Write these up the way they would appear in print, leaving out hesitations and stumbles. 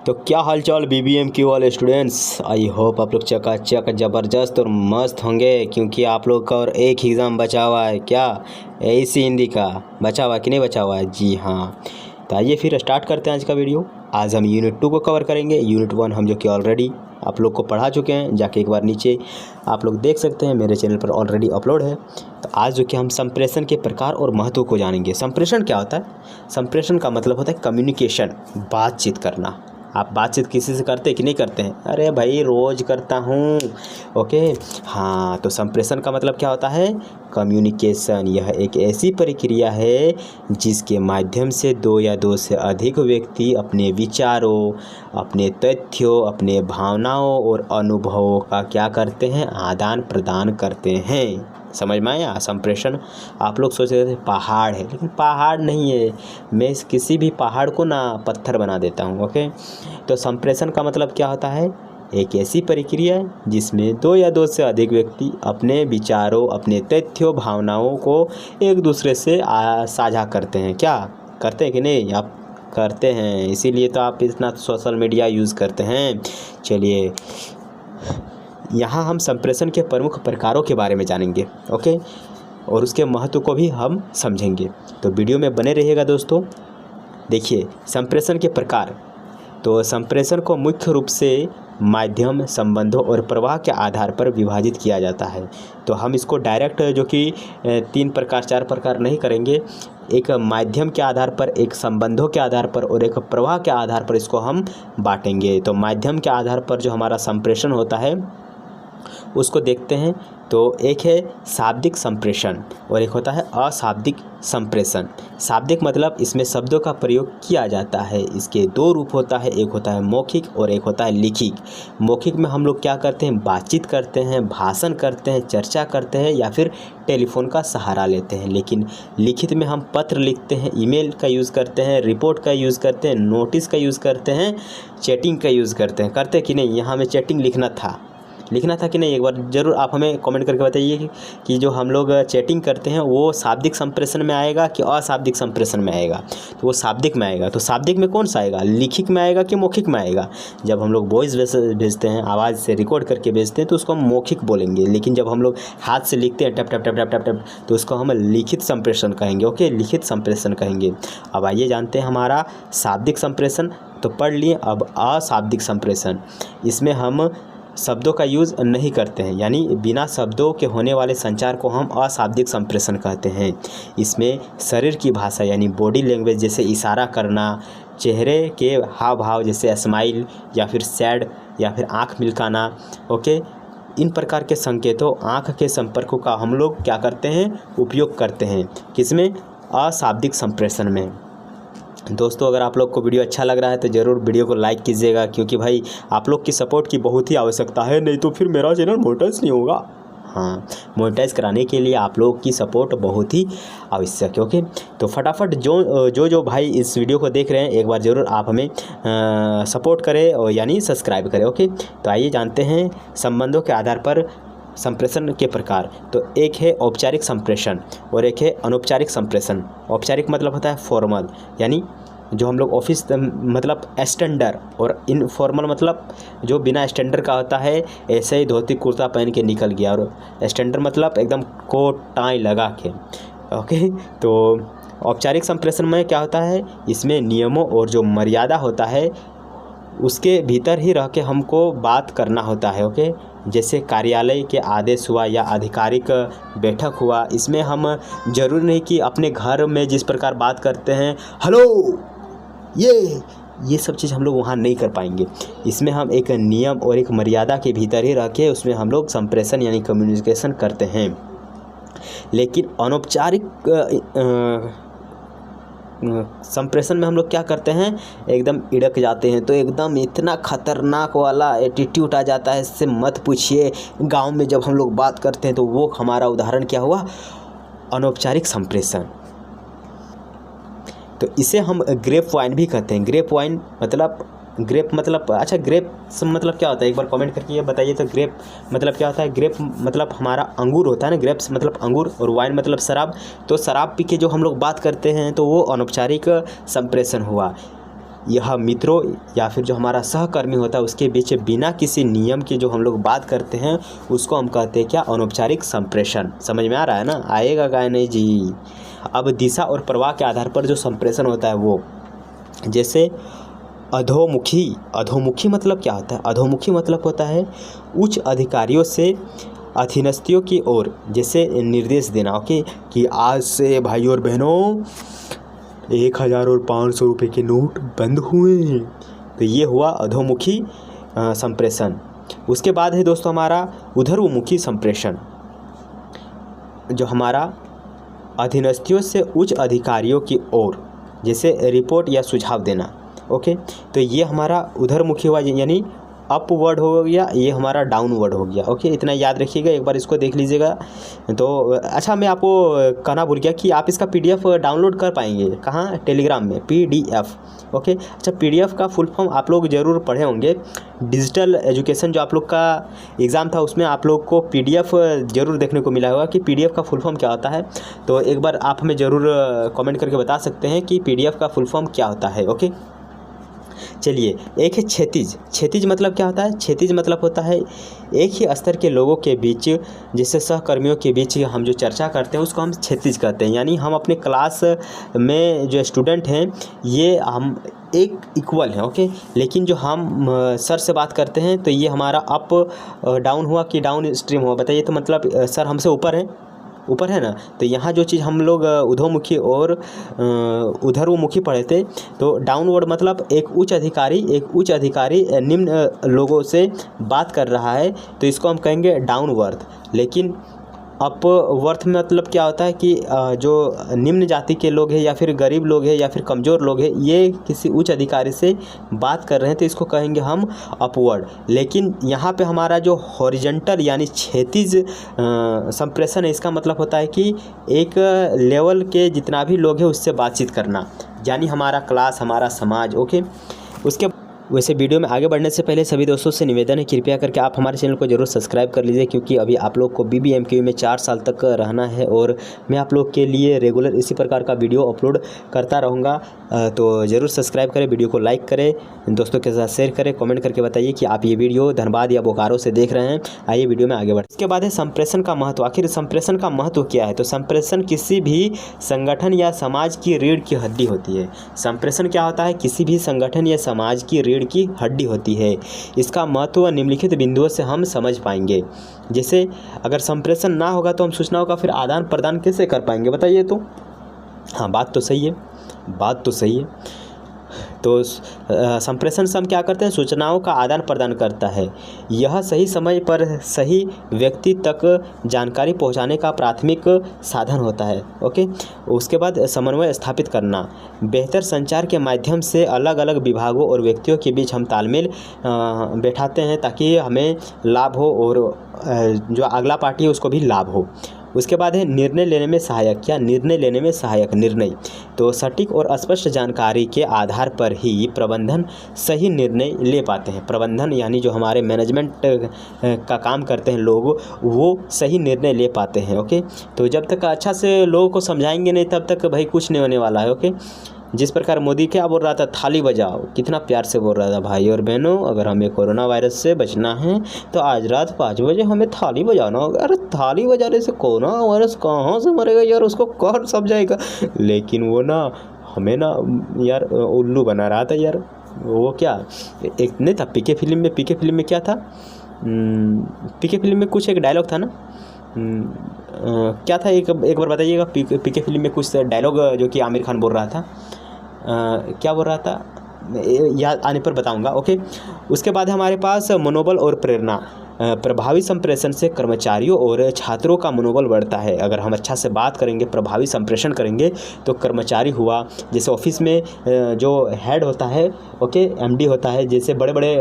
तो क्या हालचाल BBMQ वाले स्टूडेंट्स, आई होप आप लोग चकाचक ज़बरदस्त और मस्त होंगे, क्योंकि आप लोग का और एक ही एग्ज़ाम बचा हुआ है। क्या AC हिंदी का बचा हुआ कि नहीं बचा हुआ है? जी हाँ। तो आइए फिर स्टार्ट करते हैं आज का वीडियो। आज हम यूनिट 2 को कवर करेंगे। यूनिट 1 हम जो कि ऑलरेडी आप लोग को पढ़ा चुके हैं, जाके एक बार नीचे आप लोग देख सकते हैं, मेरे चैनल पर ऑलरेडी अपलोड है। तो आज जो कि हम संप्रेषण के प्रकार और महत्व को जानेंगे। संप्रेषण क्या होता है? संप्रेषण का मतलब होता है कम्युनिकेशन, बातचीत करना। आप बातचीत किसी से करते हैं कि नहीं करते हैं? अरे भाई रोज़ करता हूँ। ओके हाँ, तो संप्रेषण का मतलब क्या होता है? कम्युनिकेशन। यह एक ऐसी प्रक्रिया है जिसके माध्यम से दो या दो से अधिक व्यक्ति अपने विचारों, अपने तथ्यों, अपने भावनाओं और अनुभवों का क्या करते हैं? आदान प्रदान करते हैं। समझ में आया? संप्रेषण। आप लोग सोच रहे थे पहाड़ है, लेकिन पहाड़ नहीं है। मैं किसी भी पहाड़ को ना पत्थर बना देता हूँ। ओके, तो संप्रेषण का मतलब क्या होता है? एक ऐसी प्रक्रिया है जिसमें दो या दो से अधिक व्यक्ति अपने विचारों, अपने तथ्यों, भावनाओं को एक दूसरे से साझा करते हैं। क्या करते हैं कि नहीं? आप करते हैं, इसीलिए तो आप इतना सोशल मीडिया यूज़ करते हैं। चलिए, यहाँ हम संप्रेषण के प्रमुख प्रकारों के बारे में जानेंगे। ओके, और उसके महत्व को भी हम समझेंगे, तो वीडियो में बने रहिएगा दोस्तों। देखिए, संप्रेषण के प्रकार। तो संप्रेषण को मुख्य रूप से माध्यम, संबंधों और प्रवाह के आधार पर विभाजित किया जाता है। तो हम इसको डायरेक्ट जो कि 3 प्रकार 4 प्रकार नहीं करेंगे। एक माध्यम के आधार पर, एक संबंधों के आधार पर और एक प्रवाह के आधार पर इसको हम बांटेंगे। तो माध्यम के आधार पर जो हमारा संप्रेषण होता है उसको देखते हैं। तो एक है शाब्दिक संप्रेषण और एक होता है अशाब्दिक संप्रेषण। शाब्दिक मतलब इसमें शब्दों का प्रयोग किया जाता है। इसके 2 रूप होता है, एक होता है मौखिक और एक होता है लिखित। मौखिक में हम लोग क्या करते हैं? बातचीत करते हैं, भाषण करते हैं, चर्चा करते हैं या फिर टेलीफोन का सहारा लेते हैं। लेकिन लिखित में हम पत्र लिखते हैं, ईमेल का यूज़ करते हैं, रिपोर्ट का यूज़ करते हैं, नोटिस का यूज़ करते हैं, चैटिंग का यूज़ करते हैं। करते कि नहीं? यहाँ हमें चैटिंग लिखना था कि नहीं? एक बार ज़रूर आप हमें कमेंट करके बताइए कि जो हम लोग चैटिंग करते हैं वो शाब्दिक संप्रेषण में आएगा कि अशाब्दिक संप्रेषण में आएगा? तो वो शाब्दिक में आएगा। तो शाब्दिक में कौन सा आएगा? लिखित में आएगा कि मौखिक में आएगा? जब हम लोग वॉइस भेजते हैं, आवाज़ से रिकॉर्ड करके भेजते हैं, तो उसको हम मौखिक बोलेंगे। लेकिन जब हम लोग हाथ से लिखते हैं टप टप टप टप टप टप, तो उसको हम लिखित संप्रेषण कहेंगे। ओके, लिखित संप्रेषण कहेंगे। अब आइए जानते हैं हमारा शाब्दिक संप्रेषण तो पढ़ लिए। अब अशाब्दिक संप्रेषण, इसमें हम शब्दों का यूज़ नहीं करते हैं, यानी बिना शब्दों के होने वाले संचार को हम अशाब्दिक संप्रेषण कहते हैं। इसमें शरीर की भाषा यानी बॉडी लैंग्वेज, जैसे इशारा करना, चेहरे के हाव भाव जैसे स्माइल या फिर सैड या फिर आँख मिलकाना, ओके, इन प्रकार के संकेतों, आँख के संपर्कों का हम लोग क्या करते हैं? उपयोग करते हैं। किसमें? अशाब्दिक संप्रेषण में। दोस्तों, अगर आप लोग को वीडियो अच्छा लग रहा है तो ज़रूर वीडियो को लाइक कीजिएगा, क्योंकि भाई आप लोग की सपोर्ट की बहुत ही आवश्यकता है, नहीं तो फिर मेरा चैनल मोनेटाइज नहीं होगा। हाँ, मोनेटाइज कराने के लिए आप लोग की सपोर्ट बहुत ही आवश्यक है। ओके, तो फटाफट जो भाई इस वीडियो को देख रहे हैं, एक बार ज़रूर आप हमें सपोर्ट करें और यानी सब्सक्राइब करें। ओके, तो आइए जानते हैं संबंधों के आधार पर संप्रेषण के प्रकार। तो एक है औपचारिक संप्रेषण और एक है अनौपचारिक संप्रेषण। औपचारिक मतलब होता है फॉर्मल, यानी जो हम लोग ऑफिस मतलब स्टैंडर्ड, और इनफॉर्मल मतलब जो बिना स्टैंडर्ड का होता है, ऐसे ही धोती कुर्ता पहन के निकल गया, और स्टैंडर्ड मतलब एकदम कोट टाई लगा के। ओके, तो औपचारिक संप्रेषण में क्या होता है? इसमें नियमों और जो मर्यादा होता है उसके भीतर ही रह के हमको बात करना होता है। ओके, जैसे कार्यालय के आदेश हुआ या आधिकारिक बैठक हुआ, इसमें हम जरूरी नहीं कि अपने घर में जिस प्रकार बात करते हैं, हेलो ये सब चीज़ हम लोग वहाँ नहीं कर पाएंगे। इसमें हम एक नियम और एक मर्यादा के भीतर ही रह के उसमें हम लोग संप्रेषण यानी कम्युनिकेशन करते हैं। लेकिन अनौपचारिक संप्रेषण में हम लोग क्या करते हैं? एकदम इड़क जाते हैं, तो एकदम इतना खतरनाक वाला एटीट्यूड आ जाता है, इससे मत पूछिए। गांव में जब हम लोग बात करते हैं तो वो हमारा उदाहरण क्या हुआ? अनौपचारिक संप्रेषण। तो इसे हम ग्रेप वाइन भी कहते हैं। ग्रेप वाइन मतलब अच्छा, ग्रेप मतलब क्या होता है? एक बार कमेंट करके ये बताइए तो ग्रेप मतलब क्या होता है? ग्रेप मतलब हमारा अंगूर होता है ना, ग्रेप्स मतलब अंगूर, और वाइन मतलब शराब। तो शराब पी के जो हम लोग बात करते हैं तो वो अनौपचारिक संप्रेषण हुआ। यह मित्रों या फिर जो हमारा सहकर्मी होता है उसके बीच बिना किसी नियम के जो हम लोग बात करते हैं उसको हम कहते हैं क्या, अनौपचारिक संप्रेषण। समझ में आ रहा है ना, आएगा क्या नहीं जी। अब दिशा और प्रवाह के आधार पर जो संप्रेषण होता है वो, जैसे अधोमुखी। अधोमुखी मतलब क्या होता है? अधोमुखी मतलब होता है उच्च अधिकारियों से अधीनस्थों की ओर जैसे निर्देश देना। ओके, कि आज से भाई और बहनों 1000 और 500 रुपये के नोट बंद हुए। तो ये हुआ अधोमुखी संप्रेषण। उसके बाद है दोस्तों हमारा उधर्वमुखी संप्रेषण, जो हमारा अधीनस्थों से उच्च अधिकारियों की ओर जैसे रिपोर्ट या सुझाव देना। ओके, तो ये हमारा उधरमुखी हुआ, यानी अपवर्ड हो गया, ये हमारा डाउनवर्ड हो गया। ओके, इतना याद रखिएगा, एक बार इसको देख लीजिएगा। तो अच्छा, मैं आपको कहना भूल गया कि आप इसका पीडीएफ डाउनलोड कर पाएंगे कहाँ, टेलीग्राम में पीडीएफ। ओके, अच्छा, पीडीएफ का फुल फॉर्म आप लोग ज़रूर पढ़े होंगे। डिजिटल एजुकेशन जो आप लोग का एग्ज़ाम था उसमें आप लोग को पीडीएफ ज़रूर देखने को मिला होगा कि पीडीएफ का फुल फॉर्म क्या होता है। तो एक बार आप हमें ज़रूर कमेंट करके बता सकते हैं कि पीडीएफ का फुल फॉर्म क्या होता है। ओके, चलिए, एक है क्षैतिज। क्षैतिज मतलब क्या होता है? क्षैतिज मतलब होता है एक ही स्तर के लोगों के बीच, जैसे सहकर्मियों के बीच हम जो चर्चा करते हैं उसको हम क्षैतिज कहते हैं। यानी हम अपने क्लास में जो स्टूडेंट हैं ये हम एक इक्वल हैं। ओके, लेकिन जो हम सर से बात करते हैं तो ये हमारा अप डाउन हुआ कि डाउन स्ट्रीम हुआ, बताइए। तो मतलब सर हमसे ऊपर है, ऊपर है ना। तो यहाँ जो चीज़ हम लोग उधोमुखी और उधर्वमुखी पढ़े थे, तो डाउनवर्ड मतलब एक उच्च अधिकारी निम्न लोगों से बात कर रहा है तो इसको हम कहेंगे डाउनवर्ड। लेकिन अपवर्थ में मतलब क्या होता है कि जो निम्न जाति के लोग हैं या फिर गरीब लोग हैं या फिर कमज़ोर लोग हैं, ये किसी उच्च अधिकारी से बात कर रहे हैं तो इसको कहेंगे हम अपवर्ड। लेकिन यहाँ पे हमारा जो हॉरिजॉन्टल यानी क्षैतिज संप्रेषण है, इसका मतलब होता है कि एक लेवल के जितना भी लोग हैं उससे बातचीत करना, यानी हमारा क्लास, हमारा समाज। ओके, उसके वैसे वीडियो में आगे बढ़ने से पहले सभी दोस्तों से निवेदन है, कृपया करके आप हमारे चैनल को जरूर सब्सक्राइब कर लीजिए, क्योंकि अभी आप लोग को BBMQ में 4 साल तक रहना है और मैं आप लोग के लिए रेगुलर इसी प्रकार का वीडियो अपलोड करता रहूँगा। तो ज़रूर सब्सक्राइब करें, वीडियो को लाइक करें, दोस्तों के साथ शेयर करें, कमेंट करके बताइए कि आप ये वीडियो धनबाद या बोकारो से देख रहे हैं। आइए वीडियो में आगे बढ़ें। इसके बाद है संप्रेषण का महत्व। आखिर संप्रेषण का महत्व क्या है? तो संप्रेषण किसी भी संगठन या समाज की रीढ़ की हड्डी होती है। संप्रेषण क्या होता है? किसी भी संगठन या समाज की रीढ़ की हड्डी होती है। इसका महत्व निम्नलिखित बिंदुओं से हम समझ पाएंगे। जैसे अगर संप्रेषण ना होगा तो हम सूचनाओं का फिर आदान प्रदान कैसे कर पाएंगे, बताइए। तो हाँ, बात तो सही है। तो संप्रेषण से हम क्या करते हैं? सूचनाओं का आदान प्रदान करता है। यह सही समय पर सही व्यक्ति तक जानकारी पहुंचाने का प्राथमिक साधन होता है। ओके, उसके बाद समन्वय स्थापित करना। बेहतर संचार के माध्यम से अलग अलग विभागों और व्यक्तियों के बीच हम तालमेल बैठाते हैं ताकि हमें लाभ हो और जो अगला पार्टी है उसको भी लाभ हो। उसके बाद है निर्णय लेने में सहायक। क्या? निर्णय लेने में सहायक निर्णय। तो सटीक और स्पष्ट जानकारी के आधार पर ही प्रबंधन सही निर्णय ले पाते हैं। प्रबंधन यानी जो हमारे मैनेजमेंट का काम करते हैं लोग, वो सही निर्णय ले पाते हैं। ओके, तो जब तक अच्छा से लोगों को समझाएंगे नहीं तब तक भाई कुछ नहीं होने वाला है। ओके, जिस प्रकार मोदी क्या बोल रहा था, थाली बजाओ, कितना प्यार से बोल रहा था। भाई और बहनों, अगर हमें कोरोना वायरस से बचना है तो आज रात 5 बजे हमें थाली बजाना होगा। अरे थाली बजाने से कोरोना वायरस कहाँ से मरेगा यार, उसको कौन समझाएगा। लेकिन वो ना हमें ना यार उल्लू बना रहा था यार। वो क्या एक नहीं था पीके फिल्म में क्या था, पीके फिल्म में कुछ एक डायलॉग था ना, क्या था एक बार बताइएगा। पीके फिल्म में कुछ डायलॉग जो कि आमिर खान बोल रहा था, क्या बोल रहा था, याद आने पर बताऊंगा। ओके, उसके बाद हमारे पास मनोबल और प्रेरणा। प्रभावी संप्रेषण से कर्मचारियों और छात्रों का मनोबल बढ़ता है। अगर हम अच्छा से बात करेंगे, प्रभावी संप्रेषण करेंगे तो कर्मचारी हुआ, जैसे ऑफिस में जो हेड होता है, ओके, MD होता है, जैसे बड़े बड़े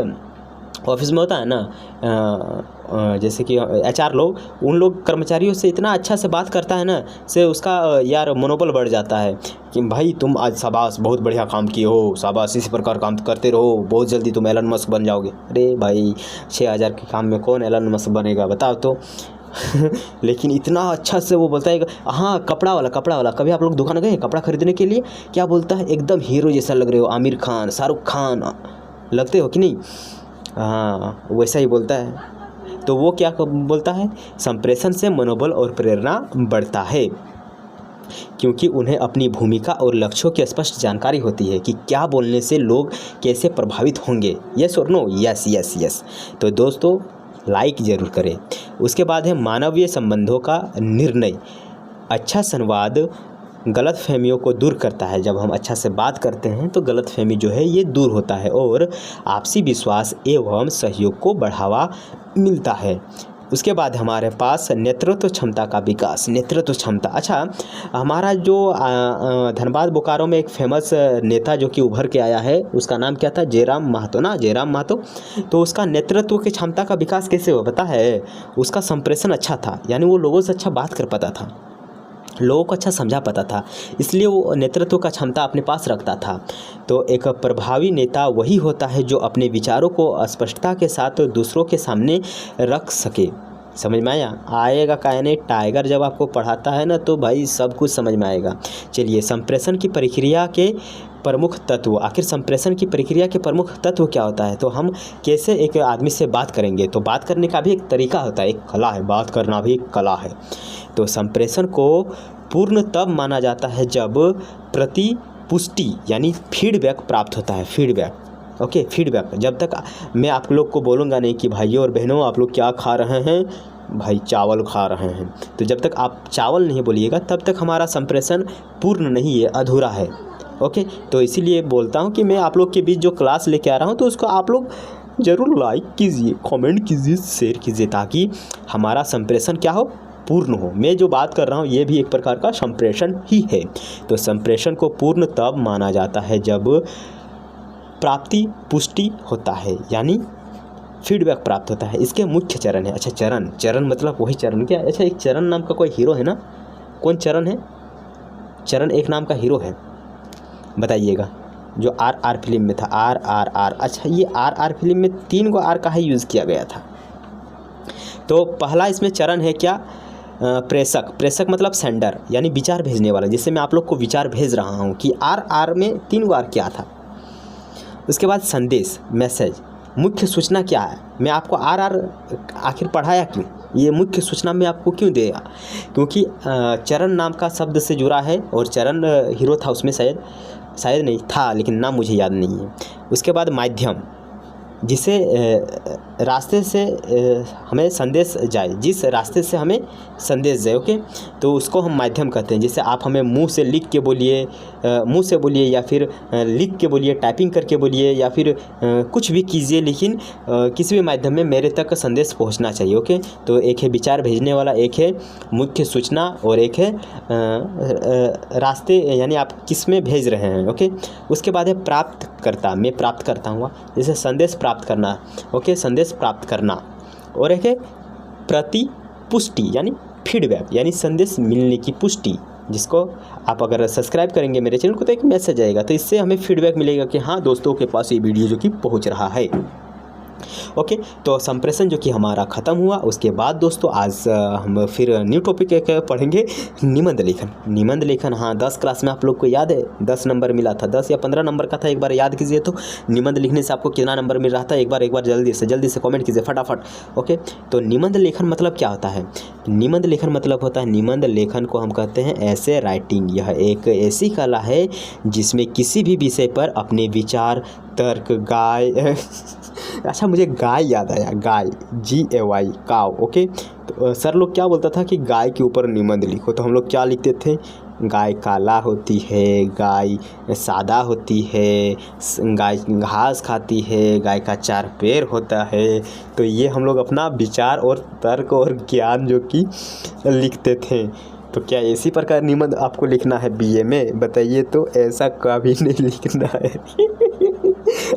ऑफिस में होता है ना, जैसे कि HR लोग, उन लोग कर्मचारियों से इतना अच्छा से बात करता है ना, से उसका यार मनोबल बढ़ जाता है कि भाई तुम आज शाबाश, बहुत बढ़िया काम किए हो, शाबाश, इसी प्रकार काम करते रहो, बहुत जल्दी तुम एलन मस्क बन जाओगे। अरे भाई 6000 के काम में कौन एलन मस्क बनेगा, बताओ तो। लेकिन इतना अच्छा से वो बोलता है। हाँ, कपड़ा वाला कभी आप लोग दुकान गए कपड़ा खरीदने के लिए? क्या बोलता है, एकदम हीरो जैसा लग रहे हो, आमिर खान, शाहरुख खान लगते हो कि नहीं? हाँ, वैसा ही बोलता है। तो वो क्या बोलता है, संप्रेषण से मनोबल और प्रेरणा बढ़ता है, क्योंकि उन्हें अपनी भूमिका और लक्ष्यों की स्पष्ट जानकारी होती है कि क्या बोलने से लोग कैसे प्रभावित होंगे। यस और नो? Yes yes yes. तो दोस्तों लाइक ज़रूर करें। उसके बाद है मानवीय संबंधों का निर्णय। अच्छा संवाद गलतफहमियों को दूर करता है। जब हम अच्छा से बात करते हैं तो गलतफहमी जो है ये दूर होता है और आपसी विश्वास एवं सहयोग को बढ़ावा मिलता है। उसके बाद हमारे पास नेतृत्व क्षमता का विकास। नेतृत्व क्षमता, अच्छा, हमारा जो धनबाद बोकारो में एक फेमस नेता जो कि उभर के आया है, उसका नाम क्या था? जयराम महतो ना, जयराम महतो। तो उसका नेतृत्व की क्षमता का विकास कैसे हुआ पता है? उसका संप्रेषण अच्छा था, यानी वो लोगों से अच्छा बात कर पाता था, लोगों को अच्छा समझा पाता था, इसलिए वो नेतृत्व का क्षमता अपने पास रखता था। तो एक प्रभावी नेता वही होता है जो अपने विचारों को स्पष्टता के साथ दूसरों के सामने रख सके। समझ में आएगा का नहीं? टाइगर जब आपको पढ़ाता है ना तो भाई सब कुछ समझ में आएगा। चलिए, संप्रेषण की प्रक्रिया के प्रमुख तत्व। आखिर संप्रेषण की प्रक्रिया के प्रमुख तत्व क्या होता है? तो हम कैसे एक आदमी से बात करेंगे, तो बात करने का भी एक तरीका होता है, एक कला है, बात करना भी एक कला है। तो संप्रेषण को पूर्ण तब माना जाता है जब प्रतिपुष्टि यानी फीडबैक प्राप्त होता है। Feedback, okay, feedback. जब तक मैं आप लोग को बोलूँगा नहीं कि भाइयों और बहनों आप लोग क्या खा रहे हैं, भाई चावल खा रहे हैं, तो जब तक आप चावल नहीं बोलिएगा तब तक हमारा संप्रेषण पूर्ण नहीं है, अधूरा है। ओके, तो इसीलिए बोलता हूँ कि मैं आप लोग के बीच जो क्लास लेके आ रहा हूँ तो उसको आप लोग ज़रूर लाइक कीजिए, कमेंट कीजिए, शेयर कीजिए, ताकि हमारा संप्रेषण क्या हो, पूर्ण हो। मैं जो बात कर रहा हूँ ये भी एक प्रकार का संप्रेषण ही है। तो संप्रेषण को पूर्ण तब माना जाता है जब प्राप्ति पुष्टि होता है, यानी फीडबैक प्राप्त होता है। इसके मुख्य चरण है। अच्छा, चरण मतलब वही चरण क्या? अच्छा, एक चरण नाम का कोई हीरो है ना? कौन चरण है? चरण एक नाम का हीरो है, बताइएगा, जो RR फिल्म में था, RRR। अच्छा, ये RR फिल्म में 3 को R का ही यूज़ किया गया था। तो पहला इसमें चरण है क्या? प्रेषक मतलब सेंडर, यानी विचार भेजने वाला। जैसे मैं आप लोग को विचार भेज रहा हूँ कि RR में 3 बार क्या था। उसके बाद संदेश, मैसेज। मुख्य सूचना क्या है? मैं आपको RR आखिर पढ़ाया क्यों? ये मुख्य सूचना मैं आपको क्यों देगा? क्योंकि चरण नाम का शब्द से जुड़ा है और चरण हीरो था उसमें, शायद नहीं था, लेकिन नाम मुझे याद नहीं है। उसके बाद माध्यम, जिसे रास्ते से हमें संदेश जाए, जिस रास्ते से हमें संदेश जाए, ओके, तो उसको हम माध्यम कहते हैं। जैसे आप हमें मुंह से लिख के बोलिए, मुंह से बोलिए, या फिर लिख के बोलिए, टाइपिंग करके बोलिए, या फिर कुछ भी कीजिए, लेकिन किसी भी माध्यम में मेरे तक संदेश पहुंचना चाहिए। ओके, तो एक है विचार भेजने वाला, एक है मुख्य सूचना, और एक है रास्ते, यानी आप किस में भेज रहे हैं। ओके, उसके बाद है प्राप्त करता, मैं प्राप्त करता हूँ, जैसे संदेश प्राप्त करना, ओके, संदेश प्राप्त करना। और एक है प्रतिपुष्टि, यानी फीडबैक, यानी संदेश मिलने की पुष्टि, जिसको आप अगर सब्सक्राइब करेंगे मेरे चैनल को तो एक मैसेज आएगा, तो इससे हमें फीडबैक मिलेगा कि हाँ दोस्तों के पास ये वीडियो जो कि पहुंच रहा है। ओके, तो संप्रेषण जो कि हमारा ख़त्म हुआ। उसके बाद दोस्तों आज हम फिर न्यू टॉपिक एक पढ़ेंगे, निबंध लेखन। निबंध लेखन, हाँ, 10 क्लास में आप लोग को याद है 10 नंबर मिला था, 10 या 15 नंबर का था, एक बार याद कीजिए। तो निबंध लिखने से आपको कितना नंबर मिल रहा था, एक बार जल्दी से कमेंट कीजिए फटाफट। ओके, तो निबंध लेखन मतलब क्या होता है? निबंध लेखन मतलब होता है, निबंध लेखन को हम कहते हैं ऐसे राइटिंग। यह एक ऐसी कला है जिसमें किसी भी विषय पर अपने विचार, तर्क, गाय अच्छा, मुझे गाय याद आया, गाय, GAY, काव। ओके, तो सर लोग क्या बोलता था कि गाय के ऊपर निबंध लिखो, तो हम लोग क्या लिखते थे? गाय काला होती है, गाय सादा होती है, गाय घास खाती है, गाय का 4 पैर होता है। तो ये हम लोग अपना विचार और तर्क और ज्ञान जो कि लिखते थे। तो क्या इसी प्रकार निबंध आपको लिखना है BA में? बताइए, तो ऐसा कभी नहीं लिखना है।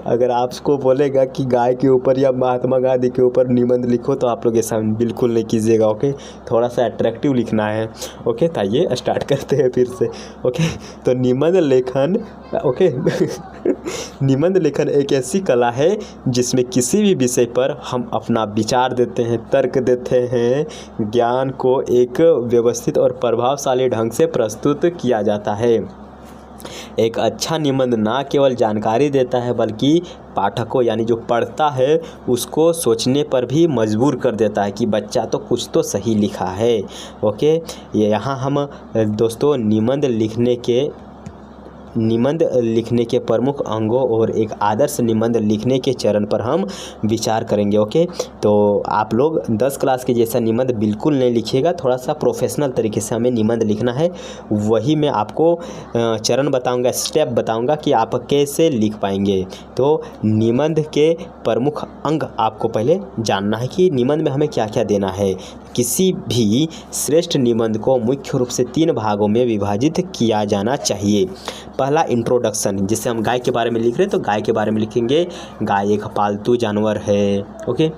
अगर आपको बोलेगा कि गाय के ऊपर या महात्मा गांधी के ऊपर निबंध लिखो तो आप लोग ऐसा बिल्कुल नहीं कीजिएगा। ओके, थोड़ा सा अट्रैक्टिव लिखना है। ओके, तो आइए स्टार्ट करते हैं फिर से। ओके, तो निबंध लेखन, ओके निबंध लेखन एक ऐसी कला है जिसमें किसी भी विषय पर हम अपना विचार देते हैं, तर्क देते हैं, ज्ञान को एक व्यवस्थित और प्रभावशाली ढंग से प्रस्तुत किया जाता है। एक अच्छा निबंध ना केवल जानकारी देता है बल्कि पाठकों यानी जो पढ़ता है उसको सोचने पर भी मजबूर कर देता है कि बच्चा तो कुछ तो सही लिखा है। ओके, यहाँ हम दोस्तों निबंध लिखने के प्रमुख अंगों और एक आदर्श निबंध लिखने के चरण पर हम विचार करेंगे। ओके, तो आप लोग 10 क्लास के जैसा निबंध बिल्कुल नहीं लिखिएगा, थोड़ा सा प्रोफेशनल तरीके से हमें निबंध लिखना है। वही मैं आपको चरण बताऊंगा, स्टेप बताऊंगा कि आप कैसे लिख पाएंगे। तो निबंध के प्रमुख अंग आपको पहले जानना है कि निबंध में हमें क्या क्या देना है। किसी भी श्रेष्ठ निबंध को मुख्य रूप से 3 भागों में विभाजित किया जाना चाहिए। पहला इंट्रोडक्शन, जिससे हम गाय के बारे में लिख रहे हैं तो गाय के बारे में लिखेंगे, गाय एक पालतू जानवर है। ओके,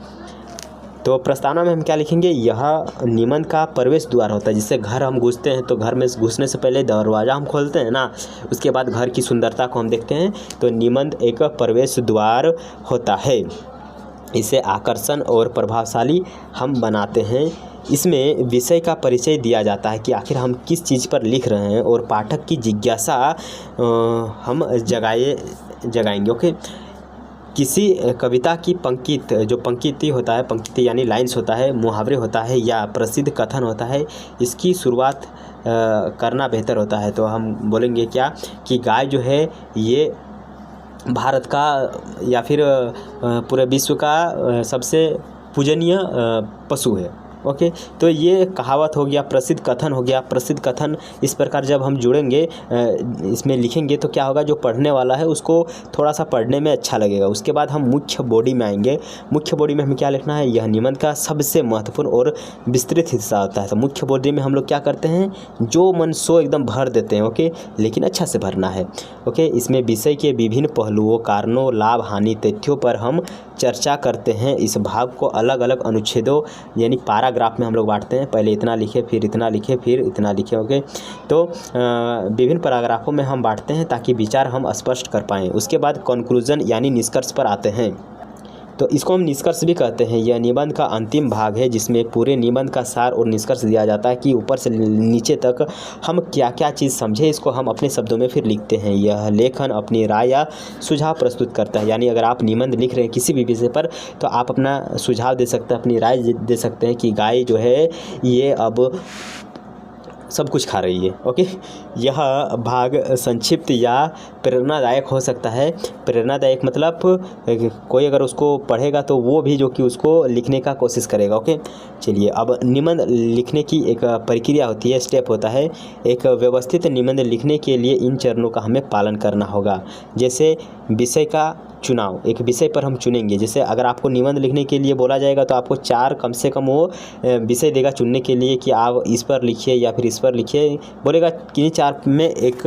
तो प्रस्तावना में हम क्या लिखेंगे, यह निबंध का प्रवेश द्वार होता है। जिससे घर हम घुसते हैं तो घर में घुसने से पहले दरवाज़ा हम खोलते हैं ना, उसके बाद घर की सुंदरता को हम देखते हैं। तो निबंध एक प्रवेश द्वार होता है, इसे आकर्षण और प्रभावशाली हम बनाते हैं। इसमें विषय का परिचय दिया जाता है कि आखिर हम किस चीज़ पर लिख रहे हैं और पाठक की जिज्ञासा हम जगाएंगे। ओके, किसी कविता की पंक्ति होता है, पंक्ति यानी लाइन्स होता है, मुहावरे होता है या प्रसिद्ध कथन होता है, इसकी शुरुआत करना बेहतर होता है। तो हम बोलेंगे क्या कि गाय जो है ये भारत का या फिर पूरे विश्व का सबसे पूजनीय पशु है। ओके, तो ये कहावत हो गया, प्रसिद्ध कथन हो गया। प्रसिद्ध कथन इस प्रकार जब हम जुड़ेंगे इसमें लिखेंगे तो क्या होगा, जो पढ़ने वाला है उसको थोड़ा सा पढ़ने में अच्छा लगेगा। उसके बाद हम मुख्य बॉडी में आएंगे। मुख्य बॉडी में हमें क्या लिखना है, यह निबंध का सबसे महत्वपूर्ण और विस्तृत हिस्सा होता है। तो मुख्य बॉडी में हम लोग क्या करते हैं, जो मन सो एकदम भर देते हैं। ओके, लेकिन अच्छा से भरना है। ओके, इसमें विषय के विभिन्न पहलुओं, कारणों, लाभ, हानि, तथ्यों पर हम चर्चा करते हैं। इस भाग को अलग अलग अनुच्छेदों यानी पैराग्राफ में हम लोग बांटते हैं। पहले इतना लिखे, फिर इतना लिखे, फिर इतना लिखे। ओके, तो विभिन्न पैराग्राफों में हम बांटते हैं ताकि विचार हम स्पष्ट कर पाएँ। उसके बाद कंक्लूजन यानी निष्कर्ष पर आते हैं। तो इसको हम निष्कर्ष भी कहते हैं। यह निबंध का अंतिम भाग है जिसमें पूरे निबंध का सार और निष्कर्ष दिया जाता है कि ऊपर से नीचे तक हम क्या क्या चीज़ समझे, इसको हम अपने शब्दों में फिर लिखते हैं। यह लेखन अपनी राय या सुझाव प्रस्तुत करता है। यानी अगर आप निबंध लिख रहे हैं किसी भी विषय पर तो आप अपना सुझाव दे सकते हैं, अपनी राय दे सकते हैं कि गाय जो है ये अब सब कुछ खा रही है। ओके, यह भाग संक्षिप्त या प्रेरणादायक हो सकता है। प्रेरणादायक मतलब कोई अगर उसको पढ़ेगा तो वो भी जो कि उसको लिखने का कोशिश करेगा। ओके, चलिए अब निबंध लिखने की एक प्रक्रिया होती है, स्टेप होता है। एक व्यवस्थित निबंध लिखने के लिए इन चरणों का हमें पालन करना होगा। जैसे विषय का चुनाव, एक विषय पर हम चुनेंगे। जैसे अगर आपको निबंध लिखने के लिए बोला जाएगा तो आपको 4 कम से कम वो विषय देगा चुनने के लिए कि आप इस पर लिखिए या फिर इस पर लिखिए, बोलेगा किन्हीं 4 में एक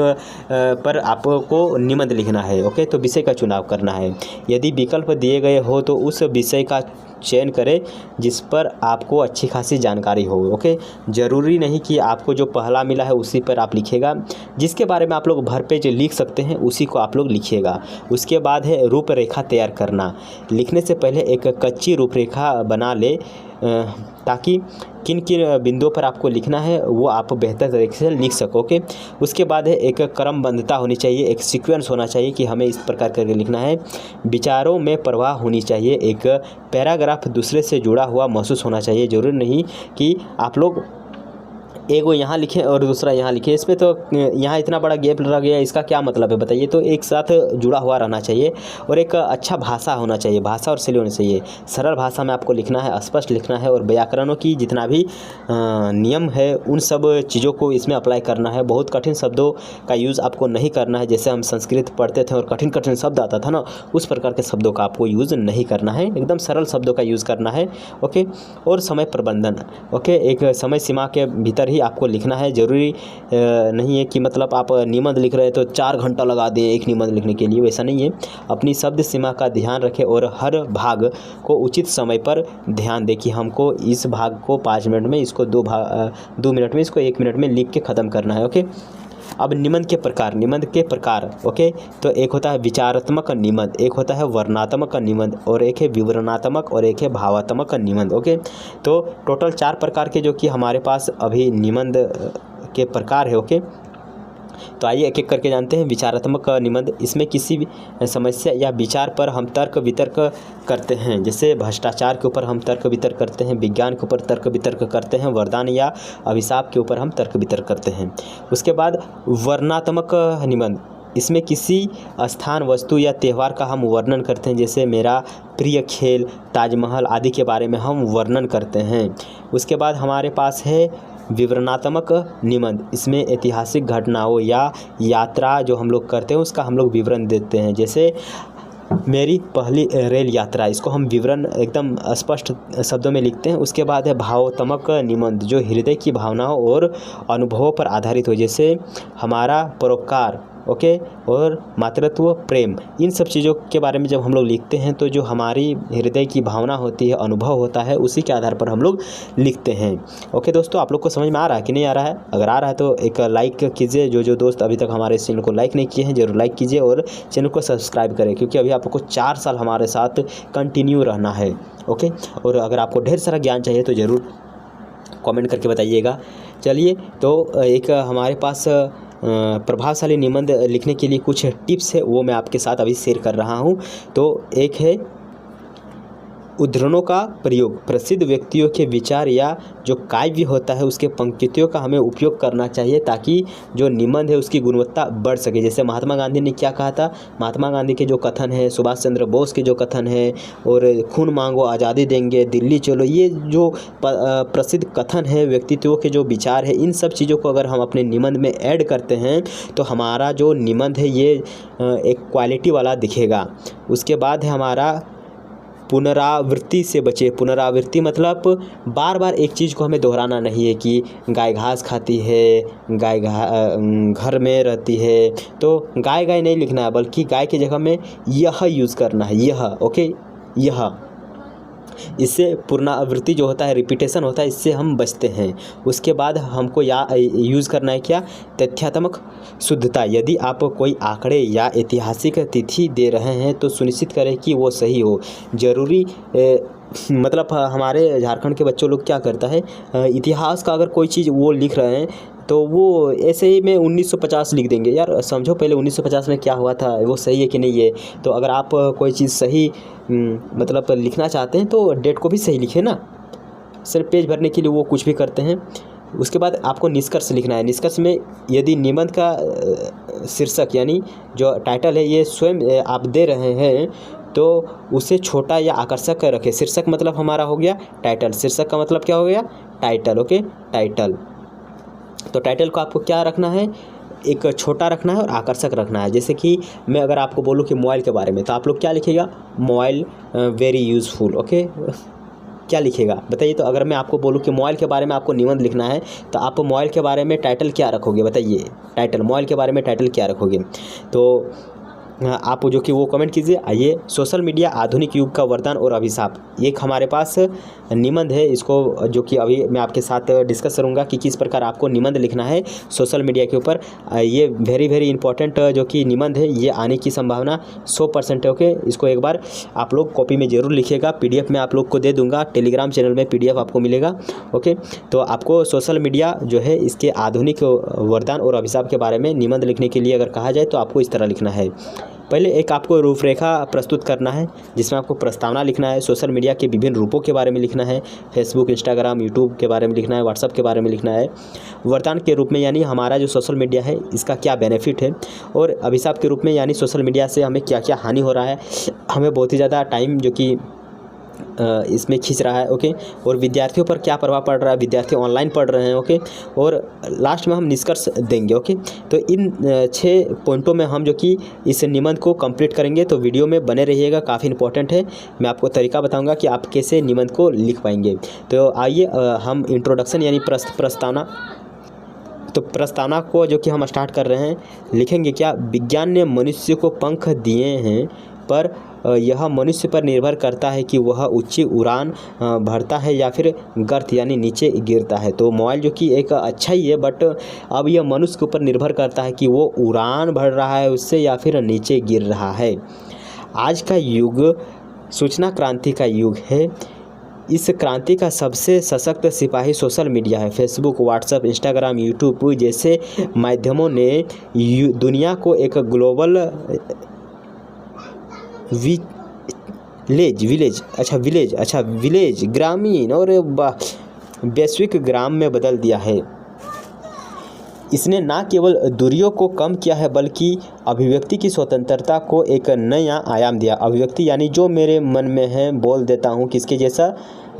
पर आपको निबंध लिखना है। ओके, तो विषय का चुनाव करना है। यदि विकल्प दिए गए हो तो उस विषय का चयन करें जिस पर आपको अच्छी खासी जानकारी हो। ओके, ज़रूरी नहीं कि आपको जो पहला मिला है उसी पर आप लिखिएगा। जिसके बारे में आप लोग भर पेज लिख सकते हैं उसी को आप लोग लिखिएगा। उसके बाद है रूपरेखा तैयार करना। लिखने से पहले एक कच्ची रूपरेखा बना ले ताकि किन किन बिंदुओं पर आपको लिखना है वो आप बेहतर तरीके से लिख सकोगे। उसके बाद है एक क्रमबद्धता होनी चाहिए, एक सीक्वेंस होना चाहिए कि हमें इस प्रकार करके लिखना है। विचारों में प्रवाह होनी चाहिए। एक पैराग्राफ दूसरे से जुड़ा हुआ महसूस होना चाहिए। ज़रूरी नहीं कि आप लोग एक वो यहाँ लिखें और दूसरा यहाँ लिखें, इस पर तो यहाँ इतना बड़ा गैप रह गया, इसका क्या मतलब है बताइए। तो एक साथ जुड़ा हुआ रहना चाहिए और एक अच्छा भाषा होना चाहिए, भाषा और शैली होनी चाहिए। सरल भाषा में आपको लिखना है, स्पष्ट लिखना है और व्याकरणों की जितना भी नियम है उन सब चीज़ों को इसमें अप्लाई करना है। बहुत कठिन शब्दों का यूज़ आपको नहीं करना है। जैसे हम संस्कृत पढ़ते थे और कठिन कठिन शब्द आता था ना, उस प्रकार के शब्दों का आपको यूज़ नहीं करना है, एकदम सरल शब्दों का यूज़ करना है। ओके, और समय प्रबंधन। ओके, एक समय सीमा के भीतर आपको लिखना है। ज़रूरी नहीं है कि मतलब आप निबंध लिख रहे हैं तो 4 घंटा लगा दें एक निबंध लिखने के लिए, वैसा नहीं है। अपनी शब्द सीमा का ध्यान रखें और हर भाग को उचित समय पर ध्यान दें कि हमको इस भाग को 5 मिनट में, इसको 2 मिनट में, इसको 1 मिनट में लिख के ख़त्म करना है। ओके, अब निबंध के प्रकार ओके। तो एक होता है विचारात्मक निबंध, एक होता है वर्णनात्मक निबंध, और एक है विवरणात्मक, और एक है भावात्मक निबंध ओके। तो टोटल 4 प्रकार के जो कि हमारे पास अभी निबंध के प्रकार है ओके। तो आइए एक एक करके जानते हैं। विचारात्मक निबंध, इसमें किसी भी समस्या या विचार पर हम तर्क वितर्क करते हैं। जैसे भ्रष्टाचार के ऊपर हम तर्क वितर्क करते हैं, विज्ञान के ऊपर तर्क वितर्क करते हैं, वरदान या अभिशाप के ऊपर हम तर्क वितर्क करते हैं। उसके बाद वर्णनात्मक निबंध, इसमें किसी स्थान, वस्तु या त्यौहार का हम वर्णन करते हैं। जैसे मेरा प्रिय खेल ताजमहल आदि के बारे में हम वर्णन करते हैं। उसके बाद हमारे पास है विवरणात्मक निबंध, इसमें ऐतिहासिक घटनाओं या यात्रा जो हम लोग करते हैं उसका हम लोग विवरण देते हैं। जैसे मेरी पहली रेल यात्रा, इसको हम विवरण एकदम स्पष्ट शब्दों में लिखते हैं। उसके बाद है भावात्मक निबंध, जो हृदय की भावनाओं और अनुभवों पर आधारित हो। जैसे हमारा परोपकार ओके, और मातृत्व प्रेम, इन सब चीज़ों के बारे में जब हम लोग लिखते हैं तो जो हमारी हृदय की भावना होती है, अनुभव होता है, उसी के आधार पर हम लोग लिखते हैं ओके। दोस्तों आप लोग को समझ में आ रहा है कि नहीं आ रहा है? अगर आ रहा है तो एक लाइक कीजिए। जो दोस्त अभी तक हमारे इस चैनल को लाइक नहीं किए हैं जरूर लाइक कीजिए और चैनल को सब्सक्राइब करें, क्योंकि अभी आप लोग को 4 साल हमारे साथ कंटिन्यू रहना है ओके। और अगर आपको ढेर सारा ज्ञान चाहिए तो ज़रूर कमेंट करके बताइएगा। चलिए, तो एक हमारे पास प्रभावशाली निबंध लिखने के लिए कुछ टिप्स है, वो मैं आपके साथ अभी शेयर कर रहा हूँ। तो एक है उद्धरणों का प्रयोग, प्रसिद्ध व्यक्तियों के विचार या जो काव्य होता है उसके पंक्तियों का हमें उपयोग करना चाहिए, ताकि जो निबंध है उसकी गुणवत्ता बढ़ सके। जैसे महात्मा गांधी ने क्या कहा था, महात्मा गांधी के जो कथन है, सुभाष चंद्र बोस के जो कथन है, और खून मांगो आज़ादी देंगे, दिल्ली चलो, ये जो प्रसिद्ध कथन है, व्यक्तित्वों के जो विचार है, इन सब चीज़ों को अगर हम अपने निबंध में ऐड करते हैं तो हमारा जो निबंध है ये एक क्वालिटी वाला दिखेगा। उसके बाद है हमारा पुनरावृत्ति से बचे। पुनरावृत्ति मतलब बार बार एक चीज़ को हमें दोहराना नहीं है कि गाय घास खाती है, गाय घर में रहती है, तो गाय गाय नहीं लिखना है, बल्कि गाय की जगह में यह यूज़ करना है, यह ओके, यह। इससे पुनरावृत्ति जो होता है, रिपीटेशन होता है, इससे हम बचते हैं। उसके बाद हमको यूज़ करना है क्या, तथ्यात्मक शुद्धता। यदि आप कोई आंकड़े या ऐतिहासिक तिथि दे रहे हैं तो सुनिश्चित करें कि वो सही हो। ज़रूरी मतलब हमारे झारखंड के बच्चों लोग क्या करता है, इतिहास का अगर कोई चीज़ वो लिख रहे हैं तो वो ऐसे ही में 1950 लिख देंगे। यार समझो पहले 1950 में क्या हुआ था, वो सही है कि नहीं है। तो अगर आप कोई चीज़ सही मतलब लिखना चाहते हैं तो डेट को भी सही लिखें ना, सिर्फ पेज भरने के लिए वो कुछ भी करते हैं। उसके बाद आपको निष्कर्ष लिखना है। निष्कर्ष में यदि निबंध का शीर्षक यानी जो टाइटल है ये स्वयं आप दे रहे हैं तो उसे छोटा या आकर्षक रखें। शीर्षक मतलब हमारा हो गया टाइटल, शीर्षक का मतलब क्या हो गया, टाइटल ओके, टाइटल। तो टाइटल को आपको क्या रखना है, एक छोटा रखना है और आकर्षक रखना है। जैसे कि मैं अगर आपको बोलूँ कि मोबाइल के बारे में, तो आप लोग क्या लिखिएगा, मोबाइल वेरी यूज़फुल ओके, क्या लिखेगा बताइए। तो अगर मैं आपको बोलूँ कि मोबाइल के बारे में आपको निबंध लिखना है तो आप मोबाइल के बारे में टाइटल क्या रखोगे बताइए, टाइटल मोबाइल के बारे में टाइटल क्या रखोगे। तो आप जो कि वो कमेंट कीजिए। आइए, सोशल मीडिया आधुनिक युग का वरदान और अभिशाप, एक हमारे पास निबंध है, इसको जो कि अभी मैं आपके साथ डिस्कस करूंगा कि किस प्रकार आपको निबंध लिखना है सोशल मीडिया के ऊपर। ये वेरी इंपॉर्टेंट जो कि निबंध है, ये आने की संभावना 100% है ओके। इसको एक बार आप लोग कॉपी में ज़रूर लिखिएगा, PDF में आप लोग को दे दूँगा, टेलीग्राम चैनल में PDF आपको मिलेगा ओके। तो आपको सोशल मीडिया जो है इसके आधुनिक वरदान और अभिशाप के बारे में निबंध लिखने के लिए अगर कहा जाए तो आपको इस तरह लिखना है। पहले एक आपको रूपरेखा प्रस्तुत करना है जिसमें आपको प्रस्तावना लिखना है, सोशल मीडिया के विभिन्न रूपों के बारे में लिखना है, फेसबुक, इंस्टाग्राम, यूट्यूब के बारे में लिखना है, व्हाट्सएप के बारे में लिखना है। वरदान के रूप में यानी हमारा जो सोशल मीडिया है इसका क्या बेनिफिट है, और अभिशाप के रूप में यानी सोशल मीडिया से हमें क्या क्या हानि हो रहा है, हमें बहुत ही ज़्यादा टाइम जो कि इसमें खींच रहा है ओके, और विद्यार्थियों पर क्या प्रभाव पड़ रहा है, विद्यार्थी ऑनलाइन पढ़ रहे हैं ओके, और लास्ट में हम निष्कर्ष देंगे ओके। तो इन 6 पॉइंटों में हम जो कि इस निबंध को कंप्लीट करेंगे, तो वीडियो में बने रहिएगा, काफ़ी इंपॉर्टेंट है। मैं आपको तरीका बताऊंगा कि आप कैसे निबंध को लिख पाएंगे। तो आइए हम इंट्रोडक्शन यानी प्रस्तावना, तो प्रस्तावना को जो कि हम स्टार्ट कर रहे हैं, लिखेंगे क्या, विज्ञान ने मनुष्य को पंख दिए हैं पर यह मनुष्य पर निर्भर करता है कि वह ऊंची उड़ान भरता है या फिर गर्त यानी नीचे गिरता है। तो मोबाइल जो कि एक अच्छा ही है, बट अब यह मनुष्य के ऊपर निर्भर करता है कि वो उड़ान भर रहा है उससे या फिर नीचे गिर रहा है। आज का युग सूचना क्रांति का युग है। इस क्रांति का सबसे सशक्त सिपाही सोशल मीडिया है। फेसबुक, व्हाट्सएप, इंस्टाग्राम, यूट्यूब जैसे माध्यमों ने दुनिया को एक ग्लोबल विलेज ग्रामीण और वैश्विक ग्राम में बदल दिया है। इसने न केवल दूरियों को कम किया है बल्कि अभिव्यक्ति की स्वतंत्रता को एक नया आयाम दिया। अभिव्यक्ति यानी जो मेरे मन में है बोल देता हूँ, किसके जैसा,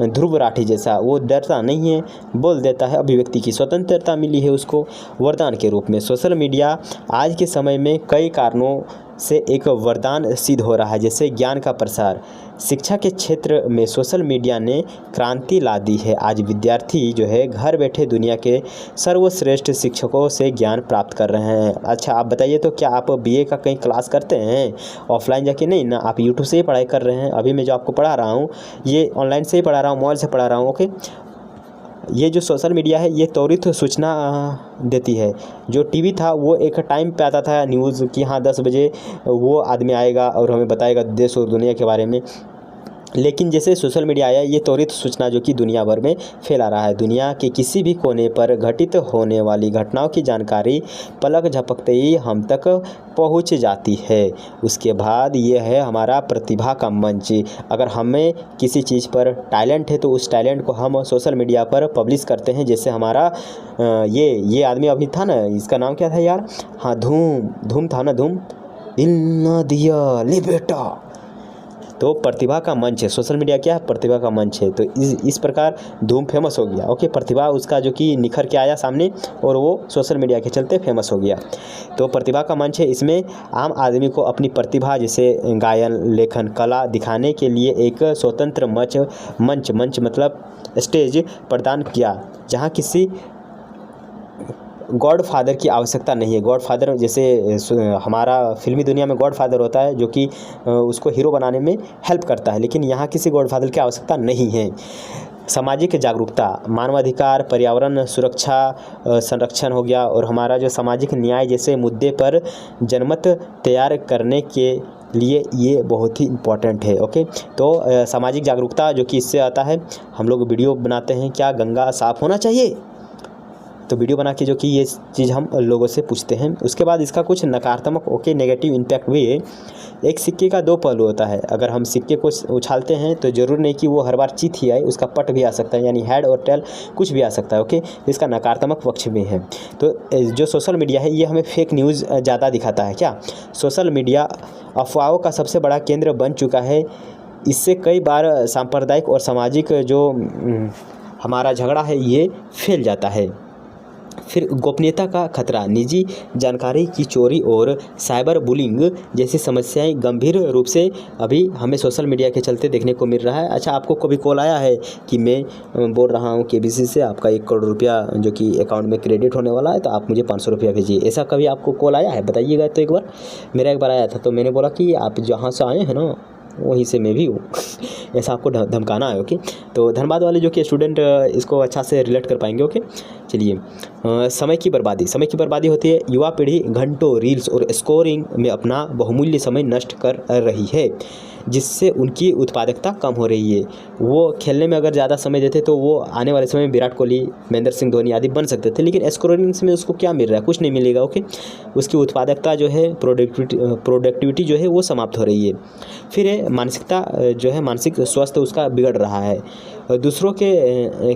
ध्रुव राठी जैसा। वो डरता नहीं है, बोल देता है। अभिव्यक्ति की स्वतंत्रता मिली है उसको वरदान के रूप में। सोशल मीडिया आज के समय में कई कारणों से एक वरदान सिद्ध हो रहा है, जैसे ज्ञान का प्रसार। शिक्षा के क्षेत्र में सोशल मीडिया ने क्रांति ला दी है। आज विद्यार्थी जो है घर बैठे दुनिया के सर्वश्रेष्ठ शिक्षकों से ज्ञान प्राप्त कर रहे हैं। अच्छा आप बताइए, तो क्या आप बीए का कहीं क्लास करते हैं ऑफलाइन जाके? नहीं ना, आप यूट्यूब से ही पढ़ाई कर रहे हैं। अभी मैं जो आपको पढ़ा रहा हूँ ये ऑनलाइन से ही पढ़ा रहा हूँ, मोबाइल से पढ़ा रहा हूँ। ओके, ये जो सोशल मीडिया है ये त्वरित सूचना देती है। जो टीवी था वो एक टाइम पे आता था न्यूज़ कि हाँ 10 बजे वो आदमी आएगा और हमें बताएगा देश और दुनिया के बारे में। लेकिन जैसे सोशल मीडिया आया, ये त्वरित सूचना जो कि दुनिया भर में फैला रहा है। दुनिया के किसी भी कोने पर घटित होने वाली घटनाओं की जानकारी पलक झपकते ही हम तक पहुंच जाती है। उसके बाद ये है हमारा प्रतिभा का मंच। अगर हमें किसी चीज़ पर टैलेंट है तो उस टैलेंट को हम सोशल मीडिया पर पब्लिश करते हैं। जैसे हमारा ये आदमी अभी था ना, इसका नाम क्या था यार? हाँ धूम था ना, धूम दिल ना दिया ले बेटा। तो प्रतिभा का मंच है सोशल मीडिया। क्या है? प्रतिभा का मंच है। तो इस प्रकार धूम फेमस हो गया। ओके, प्रतिभा उसका जो कि निखर के आया सामने और वो सोशल मीडिया के चलते फेमस हो गया। तो प्रतिभा का मंच है। इसमें आम आदमी को अपनी प्रतिभा जैसे गायन, लेखन, कला दिखाने के लिए एक स्वतंत्र मंच मतलब स्टेज प्रदान किया, जहाँ किसी गॉड फादर की आवश्यकता नहीं है। गॉड फादर जैसे हमारा फिल्मी दुनिया में गॉड फादर होता है जो कि उसको हीरो बनाने में हेल्प करता है, लेकिन यहाँ किसी गॉड फादर की आवश्यकता नहीं है। सामाजिक जागरूकता, मानवाधिकार, पर्यावरण सुरक्षा, संरक्षण हो गया और हमारा जो सामाजिक न्याय जैसे मुद्दे पर जनमत तैयार करने के लिए ये बहुत ही इम्पॉर्टेंट है। ओके, तो सामाजिक जागरूकता जो कि इससे आता है, हम लोग वीडियो बनाते हैं, क्या गंगा साफ़ होना चाहिए, तो वीडियो बना के जो कि ये चीज़ हम लोगों से पूछते हैं। उसके बाद इसका कुछ नकारात्मक नेगेटिव इम्पैक्ट भी है। एक सिक्के का दो पहलू होता है। अगर हम सिक्के को उछालते हैं तो ज़रूर नहीं कि वो हर बार चीत ही आए, उसका पट भी आ सकता है, यानी हेड और टेल कुछ भी आ सकता है। ओके, इसका नकारात्मक पक्ष भी है। तो जो सोशल मीडिया है ये हमें फेक न्यूज़ ज़्यादा दिखाता है। क्या सोशल मीडिया अफवाहों का सबसे बड़ा केंद्र बन चुका है। इससे कई बार सांप्रदायिक और सामाजिक जो हमारा झगड़ा है ये फैल जाता है। फिर गोपनीयता का खतरा, निजी जानकारी की चोरी और साइबर बुलिंग जैसी समस्याएं गंभीर रूप से अभी हमें सोशल मीडिया के चलते देखने को मिल रहा है। अच्छा, आपको कभी कॉल आया है कि मैं बोल रहा हूं केबीसी से, आपका 1 करोड़ रुपया जो कि अकाउंट में क्रेडिट होने वाला है, तो आप मुझे 500 रुपया भेजिए। ऐसा कभी आपको कॉल आया है? बताइएगा। तो एक बार मेरा एक बार आया था, तो मैंने बोला कि आप जहाँ से आए हैं ना वहीं से मैं भी हूँ ऐसा आपको धमकाना है। ओके, तो धनबाद वाले जो कि स्टूडेंट इसको अच्छा से रिलेट कर पाएंगे। ओके, चलिए। समय की बर्बादी होती है। युवा पीढ़ी घंटों रील्स और स्कोरिंग में अपना बहुमूल्य समय नष्ट कर रही है, जिससे उनकी उत्पादकता कम हो रही है। वो खेलने में अगर ज़्यादा समय देते तो वो आने वाले समय में विराट कोहली, महेंद्र सिंह धोनी आदि बन सकते थे, लेकिन स्कोरिंग में उसको क्या मिल रहा है? कुछ नहीं मिलेगा। ओके, उसकी उत्पादकता जो है, प्रोडक्टिविटी जो है वो समाप्त हो रही है। फिर है मानसिकता जो है, मानसिक स्वास्थ्य उसका बिगड़ रहा है। दूसरों के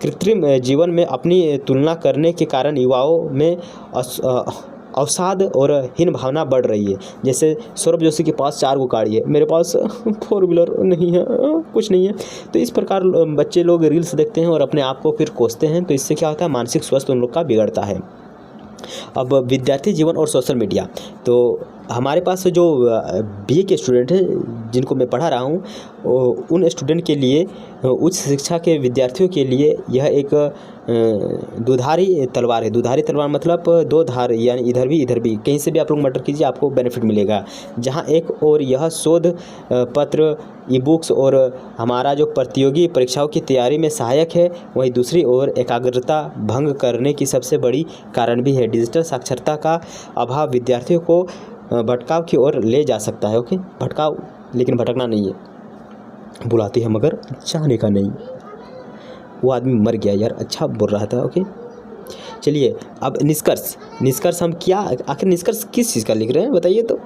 कृत्रिम जीवन में अपनी तुलना करने के कारण युवाओं में अवसाद और हीन भावना बढ़ रही है। जैसे सौरभ जोशी के पास 4 गाड़ी है, मेरे पास 4 व्हीलर नहीं है, कुछ नहीं है। तो इस प्रकार बच्चे लोग रील्स देखते हैं और अपने आप को फिर कोसते हैं। तो इससे क्या होता है? मानसिक स्वास्थ्य उन लोग का बिगड़ता है। अब विद्यार्थी जीवन और सोशल मीडिया, तो हमारे पास जो बीए के स्टूडेंट हैं जिनको मैं पढ़ा रहा हूँ, उन स्टूडेंट के लिए, उच्च शिक्षा के विद्यार्थियों के लिए यह एक दुधारी तलवार है। दुधारी तलवार मतलब दो धार, यानी इधर भी कहीं से भी आप लोग मर्डर कीजिए आपको बेनिफिट मिलेगा। जहाँ एक और यह शोध पत्र, ई बुक्स और हमारा जो प्रतियोगी परीक्षाओं की तैयारी में सहायक है, वहीं दूसरी ओर एकाग्रता भंग करने की सबसे बड़ी कारण भी है। डिजिटल साक्षरता का अभाव विद्यार्थियों को भटकाव की ओर ले जा सकता है। ओके, भटकाव, लेकिन भटकना नहीं है, बुलाती है मगर चाहने का नहीं। वो आदमी मर गया यार, अच्छा बोल रहा था। ओके, चलिए अब निष्कर्ष हम क्या, आखिर निष्कर्ष किस चीज़ का लिख रहे हैं बताइए तो।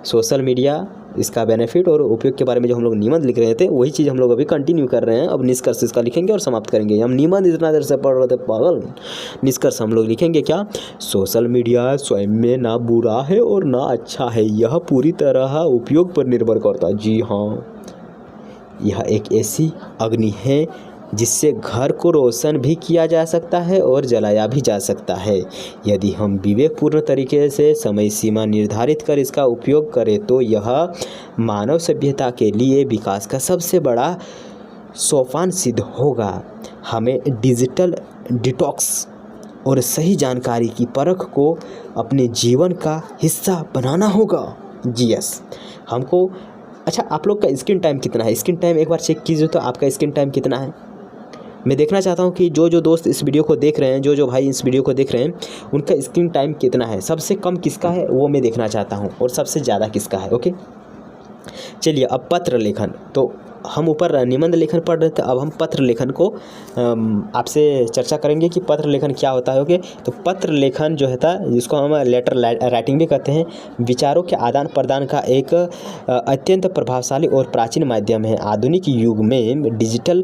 सोशल मीडिया, इसका बेनिफिट और उपयोग के बारे में जो हम लोग निबंध लिख रहे थे, वही चीज़ हम लोग अभी कंटिन्यू कर रहे हैं। अब निष्कर्ष इसका लिखेंगे और समाप्त करेंगे। हम निबंध इतना देर से पढ़ रहे थे पागल, निष्कर्ष हम लोग लिखेंगे क्या? सोशल मीडिया स्वयं में ना बुरा है और ना अच्छा है, यह पूरी तरह उपयोग पर निर्भर करता है। जी हाँ, यह एक ऐसी अग्नि है जिससे घर को रोशन भी किया जा सकता है और जलाया भी जा सकता है। यदि हम विवेकपूर्ण तरीके से समय सीमा निर्धारित कर इसका उपयोग करें तो यह मानव सभ्यता के लिए विकास का सबसे बड़ा सोपान सिद्ध होगा। हमें डिजिटल डिटॉक्स और सही जानकारी की परख को अपने जीवन का हिस्सा बनाना होगा। जी यस, हमको। अच्छा, आप लोग का स्क्रीन टाइम कितना है? स्क्रीन टाइम एक बार चेक कीजिए तो आपका स्क्रीन टाइम कितना है। मैं देखना चाहता हूं कि जो दोस्त इस वीडियो को देख रहे हैं, जो भाई इस वीडियो को देख रहे हैं, उनका स्क्रीन टाइम कितना है। सबसे कम किसका है वो मैं देखना चाहता हूं और सबसे ज़्यादा किसका है। ओके, चलिए अब पत्र लेखन, तो हम ऊपर निबंध लेखन पढ़ रहे थे, अब हम पत्र लेखन को आपसे चर्चा करेंगे कि पत्र लेखन क्या होता है। ओके, तो पत्र लेखन जो होता है, जिसको हम लेटर राइटिंग भी कहते हैं, विचारों के आदान प्रदान का एक अत्यंत प्रभावशाली और प्राचीन माध्यम है। आधुनिक युग में डिजिटल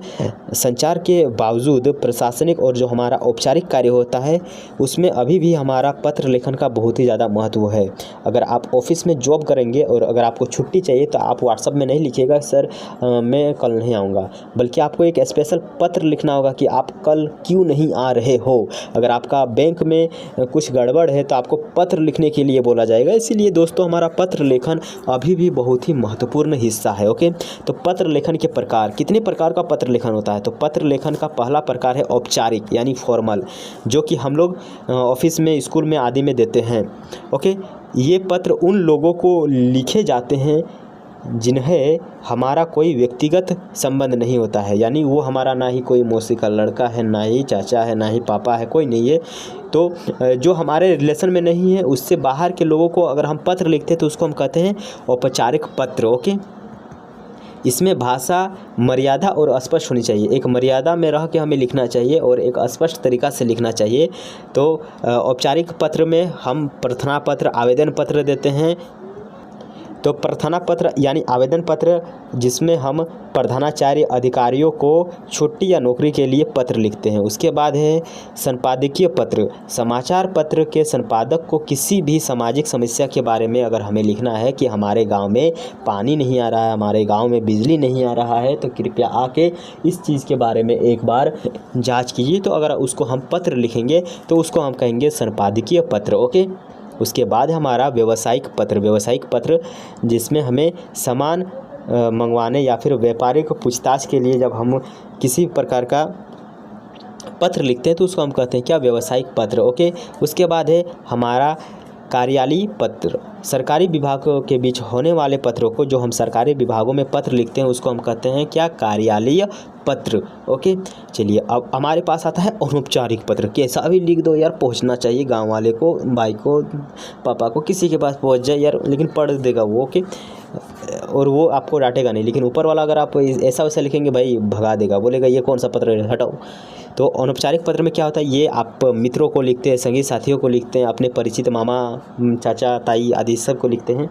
संचार के बावजूद प्रशासनिक और जो हमारा औपचारिक कार्य होता है उसमें अभी भी हमारा पत्र लेखन का बहुत ही ज़्यादा महत्व है। अगर आप ऑफिस में जॉब करेंगे और अगर आपको छुट्टी चाहिए तो आप व्हाट्सएप में नहीं लिखिएगा सर मैं कल नहीं आऊँगा, बल्कि आपको एक स्पेशल पत्र लिखना होगा कि आप कल क्यों नहीं आ रहे हो। अगर आपका बैंक में कुछ गड़बड़ है तो आपको पत्र लिखने के लिए बोला जाएगा। इसीलिए दोस्तों, हमारा पत्र लेखन अभी भी बहुत ही महत्वपूर्ण हिस्सा है। ओके, तो पत्र लेखन के प्रकार, कितने प्रकार का पत्र लेखन होता है? तो पत्र लेखन का पहला प्रकार है औपचारिक यानी फॉर्मल, जो कि हम लोग ऑफिस में, स्कूल में आदि में देते हैं। ओके, ये पत्र उन लोगों को लिखे जाते हैं जिन्हें हमारा कोई व्यक्तिगत संबंध नहीं होता है, यानी वो हमारा ना ही कोई मौसी का लड़का है, ना ही चाचा है, ना ही पापा है, कोई नहीं है। तो जो हमारे रिलेशन में नहीं है उससे बाहर के लोगों को अगर हम पत्र लिखते हैं तो उसको हम कहते हैं औपचारिक पत्र। ओके, इसमें भाषा मर्यादा और स्पष्ट होनी चाहिए। एक मर्यादा में रह के हमें लिखना चाहिए और एक स्पष्ट तरीका से लिखना चाहिए। तो औपचारिक पत्र में हम प्रार्थना पत्र, आवेदन पत्र देते हैं। तो प्रार्थना पत्र यानी आवेदन पत्र, जिसमें हम प्रधानाचार्य अधिकारियों को छुट्टी या नौकरी के लिए पत्र लिखते हैं। उसके बाद है संपादकीय पत्र। समाचार पत्र के संपादक को किसी भी सामाजिक समस्या के बारे में अगर हमें लिखना है कि हमारे गांव में पानी नहीं आ रहा है, हमारे गांव में बिजली नहीं आ रहा है, तो कृपया आके इस चीज़ के बारे में एक बार जाँच कीजिए। तो अगर उसको हम पत्र लिखेंगे तो उसको हम कहेंगे संपादकीय पत्र। ओके, उसके बाद हमारा व्यावसायिक पत्र, जिसमें हमें सामान मंगवाने या फिर व्यापारिक पूछताछ के लिए जब हम किसी प्रकार का पत्र लिखते हैं तो उसको हम कहते हैं क्या? व्यावसायिक पत्र। ओके, उसके बाद है हमारा कार्यालयी पत्र। सरकारी विभागों के बीच होने वाले पत्रों को, जो हम सरकारी विभागों में पत्र लिखते हैं, उसको हम कहते हैं क्या? कार्यालयीय पत्र। ओके, चलिए अब हमारे पास आता है अनौपचारिक पत्र। कैसा भी लिख दो यार, पहुंचना चाहिए गांव वाले को, भाई को, पापा को, किसी के पास पहुंच जाए यार, लेकिन पढ़ देगा वो। ओके, और वो आपको डांटेगा नहीं। लेकिन ऊपर वाला अगर आप ऐसा वैसा लिखेंगे भाई भगा देगा, बोलेगा ये कौन सा पत्र है, हटाओ। तो अनौपचारिक पत्र में क्या होता है? ये आप मित्रों को लिखते हैं, संगी साथियों को लिखते हैं, अपने परिचित मामा, चाचा, ताई आदि सब को लिखते हैं।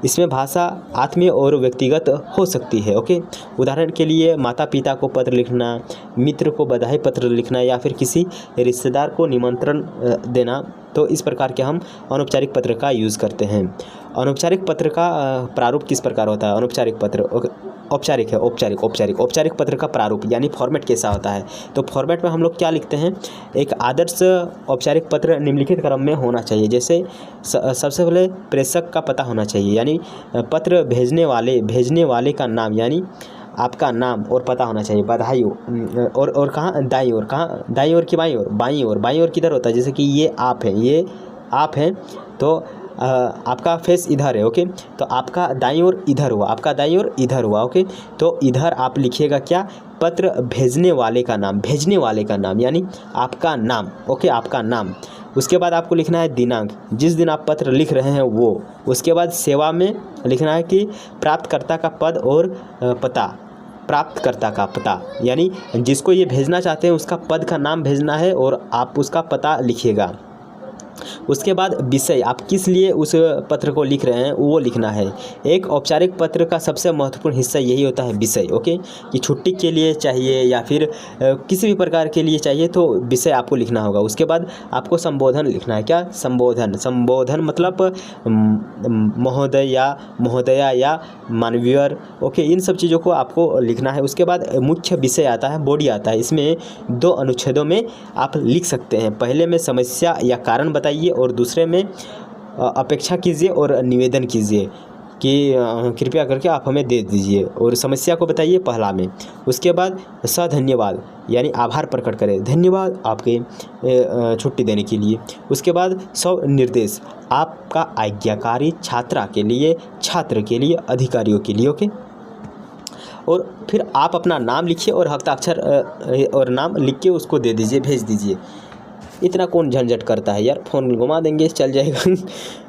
इसमें भाषा आत्मीय और व्यक्तिगत हो सकती है। ओके, उदाहरण के लिए माता पिता को पत्र लिखना, मित्र को बधाई पत्र लिखना या फिर किसी रिश्तेदार को निमंत्रण देना। तो इस प्रकार के हम अनौपचारिक पत्र का यूज़ करते हैं। अनौपचारिक पत्र का प्रारूप किस प्रकार होता है? अनौपचारिक पत्र औपचारिक है, औपचारिक पत्र का प्रारूप यानी फॉर्मेट कैसा होता है। तो फॉर्मेट में हम लोग क्या लिखते हैं, एक आदर्श औपचारिक पत्र निम्नलिखित क्रम में होना चाहिए। जैसे सबसे पहले प्रेषक का पता होना चाहिए, यानी पत्र भेजने वाले का नाम, यानी आपका नाम और पता होना चाहिए। बधाई और कहाँ, दाईं ओर, कहाँ दाईं ओर की बाईं ओर, बाईं ओर किधर होता है, जैसे कि ये आप हैं तो आपका फेस इधर है, ओके, तो आपका दाईं ओर इधर हुआ, ओके। तो इधर आप लिखिएगा क्या, पत्र भेजने वाले का नाम यानी आपका नाम, ओके, आपका नाम। उसके बाद आपको लिखना है दिनांक, जिस दिन आप पत्र लिख रहे हैं वो। उसके बाद सेवा में लिखना है कि प्राप्तकर्ता का पद और पता, यानी जिसको ये भेजना चाहते हैं उसका पद का नाम भेजना है और आप उसका पता लिखिएगा। उसके बाद विषय, आप किस लिए उस पत्र को लिख रहे हैं वो लिखना है। एक औपचारिक पत्र का सबसे महत्वपूर्ण हिस्सा यही होता है, विषय, ओके, कि छुट्टी के लिए चाहिए या फिर किसी भी प्रकार के लिए चाहिए तो विषय आपको लिखना होगा। उसके बाद आपको संबोधन लिखना है, क्या, संबोधन मतलब महोदया या मानवीय, ओके, इन सब चीज़ों को आपको लिखना है। उसके बाद मुख्य विषय आता है, बॉडी आता है। इसमें 2 अनुच्छेदों में आप लिख सकते हैं। पहले में समस्या या कारण बताइए और दूसरे में अपेक्षा कीजिए और निवेदन कीजिए कि कृपया करके आप हमें दे दीजिए, और समस्या को बताइए पहला में। उसके बाद धन्यवाद यानी आभार प्रकट करें, धन्यवाद आपके छुट्टी देने के लिए। उसके बाद निर्देश, आपका आज्ञाकारी छात्र के लिए अधिकारियों के लिए, ओके। और फिर आप अपना नाम लिखिए और हस्ताक्षर और नाम लिख के उसको दे दीजिए, भेज दीजिए। इतना कौन झंझट करता है यार, फ़ोन घुमा देंगे चल जाएगा।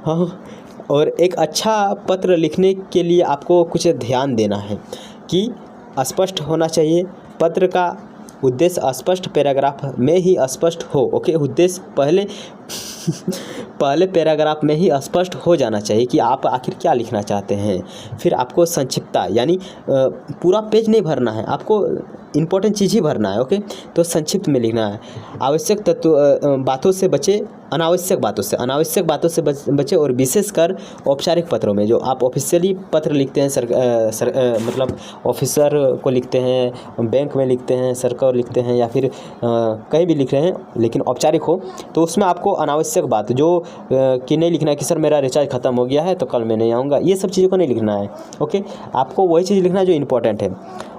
हाँ, और एक अच्छा पत्र लिखने के लिए आपको कुछ ध्यान देना है कि स्पष्ट होना चाहिए। पत्र का उद्देश्य स्पष्ट पैराग्राफ में ही स्पष्ट हो, ओके, उद्देश्य पहले पैराग्राफ में ही स्पष्ट हो जाना चाहिए कि आप आखिर क्या लिखना चाहते हैं। फिर आपको संक्षिप्तता यानी पूरा पेज नहीं भरना है, आपको इम्पोर्टेंट चीज़ ही भरना है, ओके। तो संक्षिप्त में लिखना है। आवश्यक बातों से बचे, अनावश्यक बातों से बचे, और विशेषकर औपचारिक पत्रों में जो आप ऑफिशियली पत्र लिखते हैं, मतलब ऑफिसर को लिखते हैं, बैंक में लिखते हैं, सरकार लिखते हैं, या फिर कहीं भी लिख रहे हैं लेकिन औपचारिक हो, तो उसमें आपको अनावश्यक बात जो कि नहीं लिखना है कि सर मेरा रिचार्ज ख़त्म हो गया है तो कल मैं नहीं आऊँगा, ये सब चीज़ों को नहीं लिखना है, ओके। आपको वही चीज़ लिखना है जो इम्पोर्टेंट है।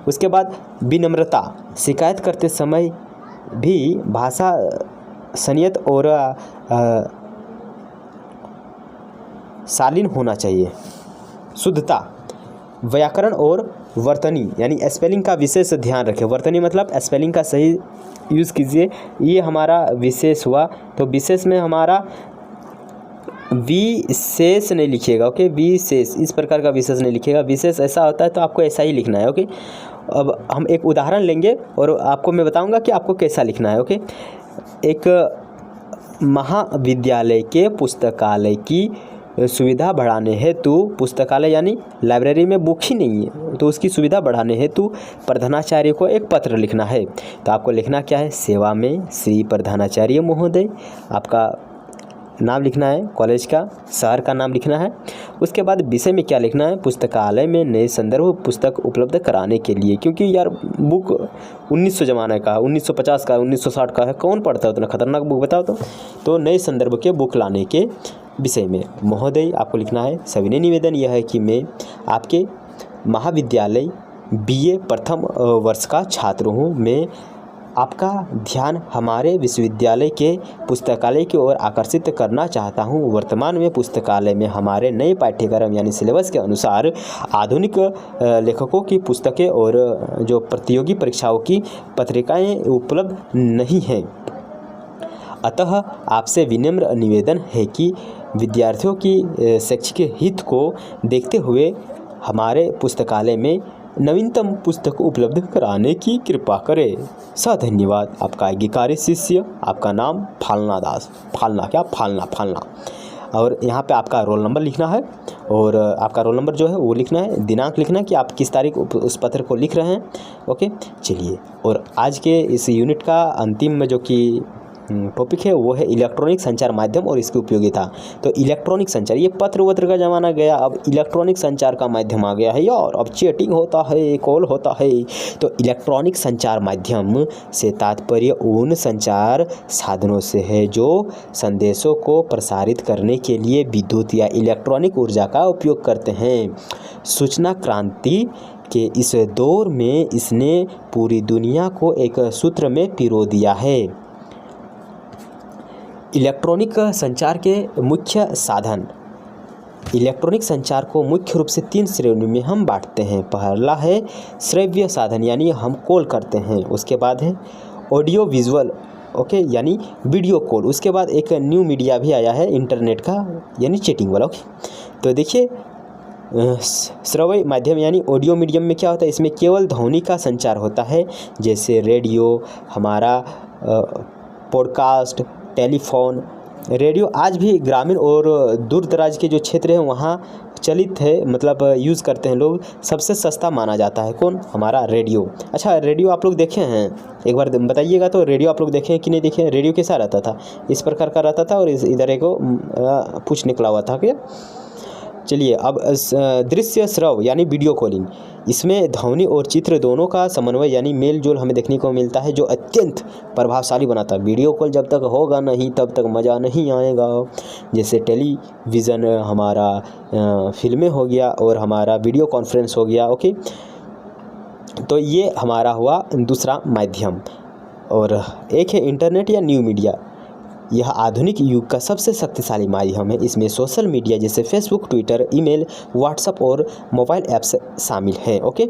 उसके बाद विनम्रता, शिकायत करते समय भी भाषा संयत और शालीन होना चाहिए। शुद्धता, व्याकरण और वर्तनी यानी स्पेलिंग का विशेष ध्यान रखें। वर्तनी मतलब स्पेलिंग का सही यूज़ कीजिए। ये हमारा विशेष हुआ, तो विशेष में हमारा विशेष नहीं लिखिएगा, ओके, विशेष इस प्रकार का विशेष नहीं लिखिएगा। विशेष ऐसा होता है तो आपको ऐसा ही लिखना है, ओके। अब हम एक उदाहरण लेंगे और आपको मैं बताऊंगा कि आपको कैसा लिखना है, ओके। एक महाविद्यालय के पुस्तकालय की सुविधा बढ़ाने हेतु, पुस्तकालय यानी लाइब्रेरी में बुक ही नहीं है तो उसकी सुविधा बढ़ाने हेतु प्रधानाचार्य को एक पत्र लिखना है। तो आपको लिखना क्या है, सेवा में श्री प्रधानाचार्य महोदय, आपका नाम लिखना है, कॉलेज का, शहर का नाम लिखना है। उसके बाद विषय में क्या लिखना है, पुस्तकालय में नए संदर्भ पुस्तक उपलब्ध कराने के लिए, क्योंकि यार बुक 1900 ज़माने का, 1950 का, 1960 का है, कौन पढ़ता है उतना खतरनाक बुक बताओ तो नए संदर्भ के बुक लाने के विषय में महोदय आपको लिखना है। सविनय निवेदन यह है कि मैं आपके महाविद्यालय BA प्रथम वर्ष का छात्र हूँ। मैं आपका ध्यान हमारे विश्वविद्यालय के पुस्तकालय की ओर आकर्षित करना चाहता हूं। वर्तमान में पुस्तकालय में हमारे नए पाठ्यक्रम यानी सिलेबस के अनुसार आधुनिक लेखकों की पुस्तकें और जो प्रतियोगी परीक्षाओं की पत्रिकाएं उपलब्ध नहीं हैं। अतः आपसे विनम्र निवेदन है कि विद्यार्थियों की शैक्षिक हित को देखते हुए हमारे पुस्तकालय में नवीनतम पुस्तक उपलब्ध कराने की कृपा करें। धन्यवाद। आपका आज्ञाकारी शिष्य, आपका नाम फालना दास, फालना। और यहाँ पे आपका रोल नंबर लिखना है और आपका रोल नंबर जो है वो लिखना है, दिनांक लिखना है कि आप किस तारीख उस पत्र को लिख रहे हैं, ओके। चलिए, और आज के इस यूनिट का अंतिम में जो कि टॉपिक है वो है इलेक्ट्रॉनिक संचार माध्यम और इसकी उपयोगिता। तो इलेक्ट्रॉनिक संचार, ये पत्र वत्र का ज़माना गया, अब इलेक्ट्रॉनिक संचार का माध्यम आ गया है यार। अब चैटिंग होता है, कॉल होता है। तो इलेक्ट्रॉनिक संचार माध्यम से तात्पर्य उन संचार साधनों से है जो संदेशों को प्रसारित करने के लिए विद्युत या इलेक्ट्रॉनिक ऊर्जा का उपयोग करते हैं। सूचना क्रांति के इस दौर में इसने पूरी दुनिया को एक सूत्र में पिरो दिया है। इलेक्ट्रॉनिक संचार के मुख्य साधन। इलेक्ट्रॉनिक संचार को मुख्य रूप से 3 श्रेणियों में हम बांटते हैं। पहला है श्रव्य साधन, यानी हम कॉल करते हैं। उसके बाद है ऑडियो विजुअल, ओके, यानी वीडियो कॉल। उसके बाद एक न्यू मीडिया भी आया है इंटरनेट का, यानी चैटिंग वाला, ओके। तो देखिए श्रव्य माध्यम यानी ऑडियो मीडियम में क्या होता है, इसमें केवल ध्वनि का संचार होता है, जैसे रेडियो, हमारा पॉडकास्ट, टेलीफोन। रेडियो आज भी ग्रामीण और दूर दराज के जो क्षेत्र हैं वहाँ चलित है, मतलब यूज़ करते हैं लोग। सबसे सस्ता माना जाता है कौन, हमारा रेडियो। अच्छा, रेडियो आप लोग देखे हैं, एक बार बताइएगा तो रेडियो आप लोग देखे हैं कि नहीं देखे हैं। रेडियो कैसा रहता था, इस प्रकार का रहता था और इधर एक पूछ निकला हुआ था क्या। चलिए अब दृश्य श्रव यानी वीडियो कॉलिंग, इसमें ध्वनि और चित्र दोनों का समन्वय यानी मेल जोल हमें देखने को मिलता है, जो अत्यंत प्रभावशाली बनाता है। वीडियो कॉल जब तक होगा नहीं तब तक मज़ा नहीं आएगा। जैसे टेलीविज़न, हमारा फिल्में हो गया और हमारा वीडियो कॉन्फ्रेंस हो गया, ओके। तो ये हमारा हुआ दूसरा माध्यम। और एक है इंटरनेट या न्यू मीडिया। यह आधुनिक युग का सबसे शक्तिशाली माध्यम है। इसमें सोशल मीडिया जैसे फेसबुक, ट्विटर, ईमेल, व्हाट्सएप और मोबाइल ऐप्स शामिल हैं, ओके।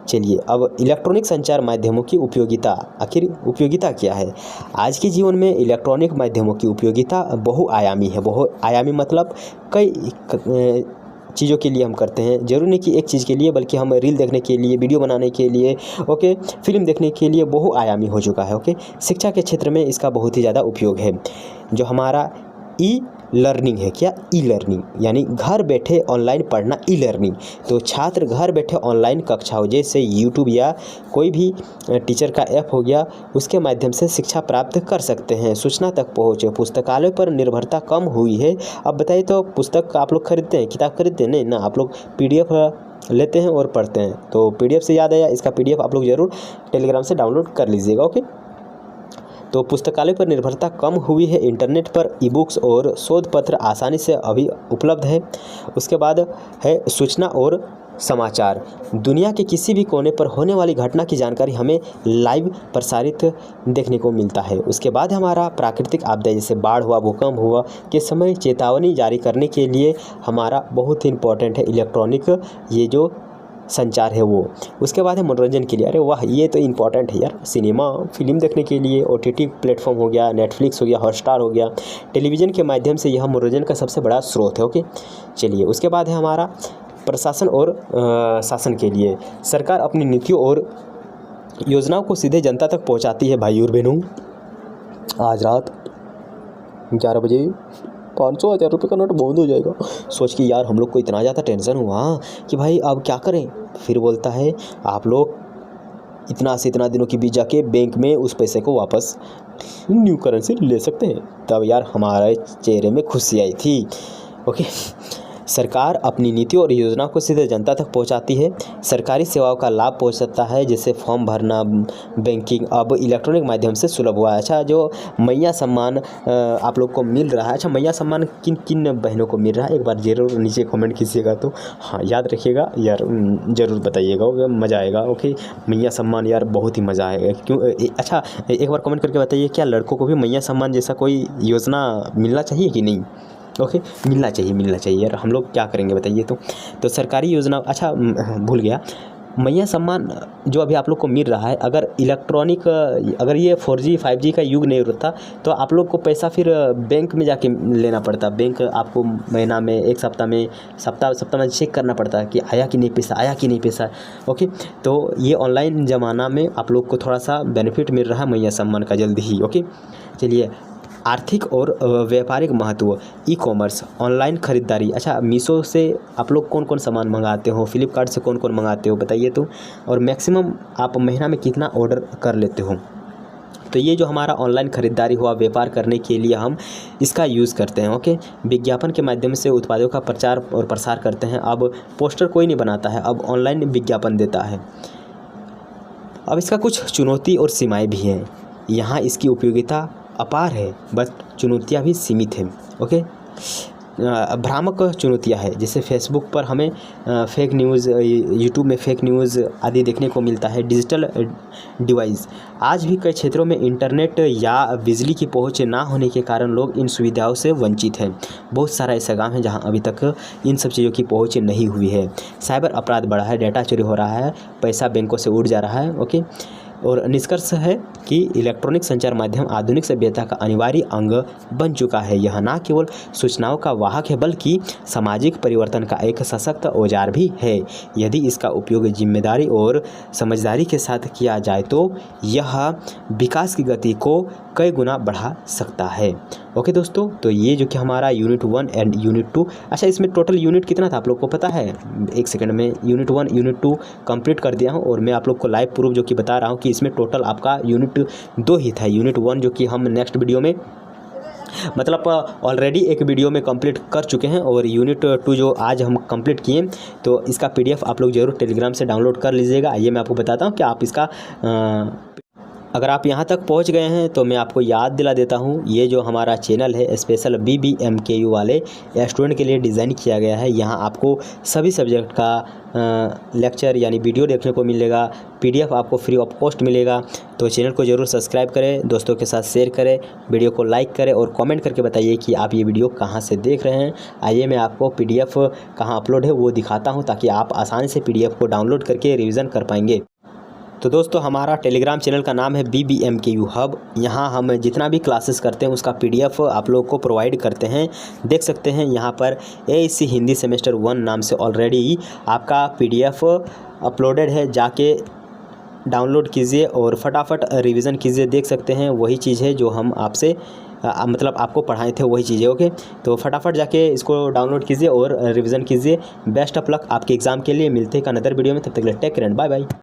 चलिए अब इलेक्ट्रॉनिक संचार माध्यमों की उपयोगिता, आखिर उपयोगिता क्या है। आज के जीवन में इलेक्ट्रॉनिक माध्यमों की उपयोगिता बहुआयामी है। बहुआयामी मतलब कई चीज़ों के लिए हम करते हैं, जरूरी नहीं कि एक चीज़ के लिए, बल्कि हम रील देखने के लिए, वीडियो बनाने के लिए, ओके, फिल्म देखने के लिए बहुआयामी हो चुका है, ओके। शिक्षा के क्षेत्र में इसका बहुत ही ज़्यादा उपयोग है। जो हमारा ई लर्निंग है, क्या ई लर्निंग यानी घर बैठे ऑनलाइन पढ़ना, ई लर्निंग। तो छात्र घर बैठे ऑनलाइन कक्षाओं जैसे यूट्यूब या कोई भी टीचर का ऐप हो गया, उसके माध्यम से शिक्षा प्राप्त कर सकते हैं। सूचना तक पहुँच, पुस्तकालय पर निर्भरता कम हुई है। अब बताइए तो पुस्तक आप लोग खरीदते हैं, किताब खरीदते हैं, नहीं ना, आप लोग PDF लेते हैं और पढ़ते हैं। तो PDF से याद आया, इसका PDF आप लोग ज़रूर टेलीग्राम से डाउनलोड कर लीजिएगा, ओके। तो पुस्तकालय पर निर्भरता कम हुई है। इंटरनेट पर ई बुक्स और शोध पत्र आसानी से अभी उपलब्ध है। उसके बाद है सूचना और समाचार। दुनिया के किसी भी कोने पर होने वाली घटना की जानकारी हमें लाइव प्रसारित देखने को मिलता है। उसके बाद हमारा प्राकृतिक आपदा जैसे बाढ़ हुआ, भूकंप हुआ के समय चेतावनी जारी करने के लिए हमारा बहुत ही इम्पोर्टेंट है इलेक्ट्रॉनिक ये जो संचार है वो। उसके बाद है मनोरंजन के लिए, अरे वाह ये तो इम्पॉर्टेंट है यार, सिनेमा फिल्म देखने के लिए OTT प्लेटफॉर्म हो गया, नेटफ्लिक्स हो गया, हॉटस्टार हो गया। टेलीविज़न के माध्यम से यह मनोरंजन का सबसे बड़ा स्रोत है, ओके। चलिए उसके बाद है हमारा प्रशासन और शासन के लिए। सरकार अपनी नीतियों और योजनाओं को सीधे जनता तक पहुंचाती है। भाई और बहनों, आज रात 11 बजे 500,000 रुपये का नोट बंद हो जाएगा। सोच के यार हम लोग को इतना ज़्यादा टेंशन हुआ कि भाई अब क्या करें। फिर बोलता है आप लोग इतना से इतना दिनों के बीच जाके बैंक में उस पैसे को वापस न्यू करेंसी ले सकते हैं। तब यार हमारे चेहरे में खुशी आई थी, ओके। सरकार अपनी नीतियों और योजनाओं को सीधे जनता तक पहुंचाती है। सरकारी सेवाओं का लाभ पहुंच सकता है, जैसे फॉर्म भरना, बैंकिंग अब इलेक्ट्रॉनिक माध्यम से सुलभ हुआ है। अच्छा, जो मैया सम्मान आप लोग को मिल रहा है, अच्छा मैया सम्मान किन किन बहनों को मिल रहा है एक बार ज़रूर नीचे कमेंट कीजिएगा। तो हाँ याद रखिएगा यार, ज़रूर बताइएगा, मज़ा आएगा, ओके। मैया सम्मान यार बहुत ही मज़ा आएगा, क्यों। अच्छा एक बार कमेंट करके बताइए, क्या लड़कों को भी मैया सम्मान जैसा कोई योजना मिलना चाहिए कि नहीं, ओके। मिलना चाहिए यार, हम लोग क्या करेंगे बताइए। तो सरकारी योजना, अच्छा भूल गया, मैया सम्मान जो अभी आप लोग को मिल रहा है, अगर इलेक्ट्रॉनिक अगर ये 4G 5G का युग नहीं होता तो आप लोग को पैसा फिर बैंक में जाके लेना पड़ता। बैंक आपको महीना में, एक सप्ताह में, सप्ताह में चेक करना पड़ता है कि आया कि नहीं पैसा, ओके। तो ये ऑनलाइन ज़माना में आप लोग को थोड़ा सा बेनिफिट मिल रहा है मैया सम्मान का जल्दी ही, ओके। चलिए आर्थिक और व्यापारिक महत्व, ई कॉमर्स, ऑनलाइन खरीदारी। अच्छा मीशो से आप लोग कौन कौन सामान मंगाते हो, फ्लिपकार्ट से कौन कौन मंगाते हो बताइए तो। और मैक्सिमम आप महीना में कितना ऑर्डर कर लेते हो। तो ये जो हमारा ऑनलाइन ख़रीदारी हुआ, व्यापार करने के लिए हम इसका यूज़ करते हैं। ओके, विज्ञापन के माध्यम से उत्पादों का प्रचार और प्रसार करते हैं। अब पोस्टर कोई नहीं बनाता है, अब ऑनलाइन विज्ञापन देता है। अब इसका कुछ चुनौती और सीमाएं भी हैं। यहाँ इसकी उपयोगिता अपार है, बट चुनौतियाँ भी सीमित हैं। ओके, भ्रामक चुनौतियाँ है, जैसे फेसबुक पर हमें फेक न्यूज़, यूट्यूब में फेक न्यूज़ आदि देखने को मिलता है। डिजिटल डिवाइस, आज भी कई क्षेत्रों में इंटरनेट या बिजली की पहुंच ना होने के कारण लोग इन सुविधाओं से वंचित हैं। बहुत सारा ऐसा गाँव है जहां अभी तक इन सब चीज़ों की पहुंच नहीं हुई है। साइबर अपराध बढ़ा है, डाटा चोरी हो रहा है, पैसा बैंकों से उड़ जा रहा है। ओके, और निष्कर्ष है कि इलेक्ट्रॉनिक संचार माध्यम आधुनिक सभ्यता का अनिवार्य अंग बन चुका है। यह न केवल सूचनाओं का वाहक है, बल्कि सामाजिक परिवर्तन का एक सशक्त औजार भी है। यदि इसका उपयोग जिम्मेदारी और समझदारी के साथ किया जाए तो यह विकास की गति को कई गुना बढ़ा सकता है। ओके दोस्तों, तो ये जो कि हमारा यूनिट 1 एंड यूनिट 2, अच्छा इसमें टोटल यूनिट कितना था आप लोग को पता है? एक सेकंड में यूनिट 1 यूनिट 2 कंप्लीट कर दिया हूँ, और मैं आप लोग को लाइव प्रूफ जो कि बता रहा हूँ कि इसमें टोटल आपका यूनिट 2 ही था। यूनिट 1 जो कि हम नेक्स्ट वीडियो में, मतलब ऑलरेडी एक वीडियो में कंप्लीट कर चुके हैं, और यूनिट 2 जो आज हम कंप्लीट किए, तो इसका PDF आप लोग ज़रूर टेलीग्राम से डाउनलोड कर लीजिएगा। आइए मैं आपको बताता हूँ कि आप इसका अगर आप यहाँ तक पहुँच गए हैं तो मैं आपको याद दिला देता हूँ, ये जो हमारा चैनल है स्पेशल BBMKU वाले स्टूडेंट के लिए डिज़ाइन किया गया है। यहाँ आपको सभी सब्जेक्ट का लेक्चर यानी वीडियो देखने को मिलेगा, PDF आपको फ्री ऑफ कॉस्ट मिलेगा। तो चैनल को ज़रूर सब्सक्राइब करें, दोस्तों के साथ शेयर करें, वीडियो को लाइक करें और कमेंट करके बताइए कि आप ये वीडियो कहाँ से देख रहे हैं। आइए मैं आपको PDF कहाँ अपलोड है वो दिखाता हूँ, ताकि आप आसानी से PDF को डाउनलोड करके रिविज़न कर पाएंगे। तो दोस्तों, हमारा टेलीग्राम चैनल का नाम है BBMKU हब। यहाँ हम जितना भी क्लासेस करते हैं उसका PDF आप लोग को प्रोवाइड करते हैं। देख सकते हैं यहाँ पर ASC हिंदी सेमेस्टर 1 नाम से ऑलरेडी आपका PDF अपलोडेड है, जाके डाउनलोड कीजिए और फटाफट रिवीजन कीजिए। देख सकते हैं वही चीज़ है जो हम आपसे मतलब आपको पढ़ाए थे, वही चीज़ें। ओके, तो फटाफट जाके इसको डाउनलोड कीजिए और रिवीजन कीजिए। बेस्ट ऑफ लक आपके एग्ज़ाम के लिए। मिलते हैं एक अनदर वीडियो में, तब तक के लिए take care and bye bye.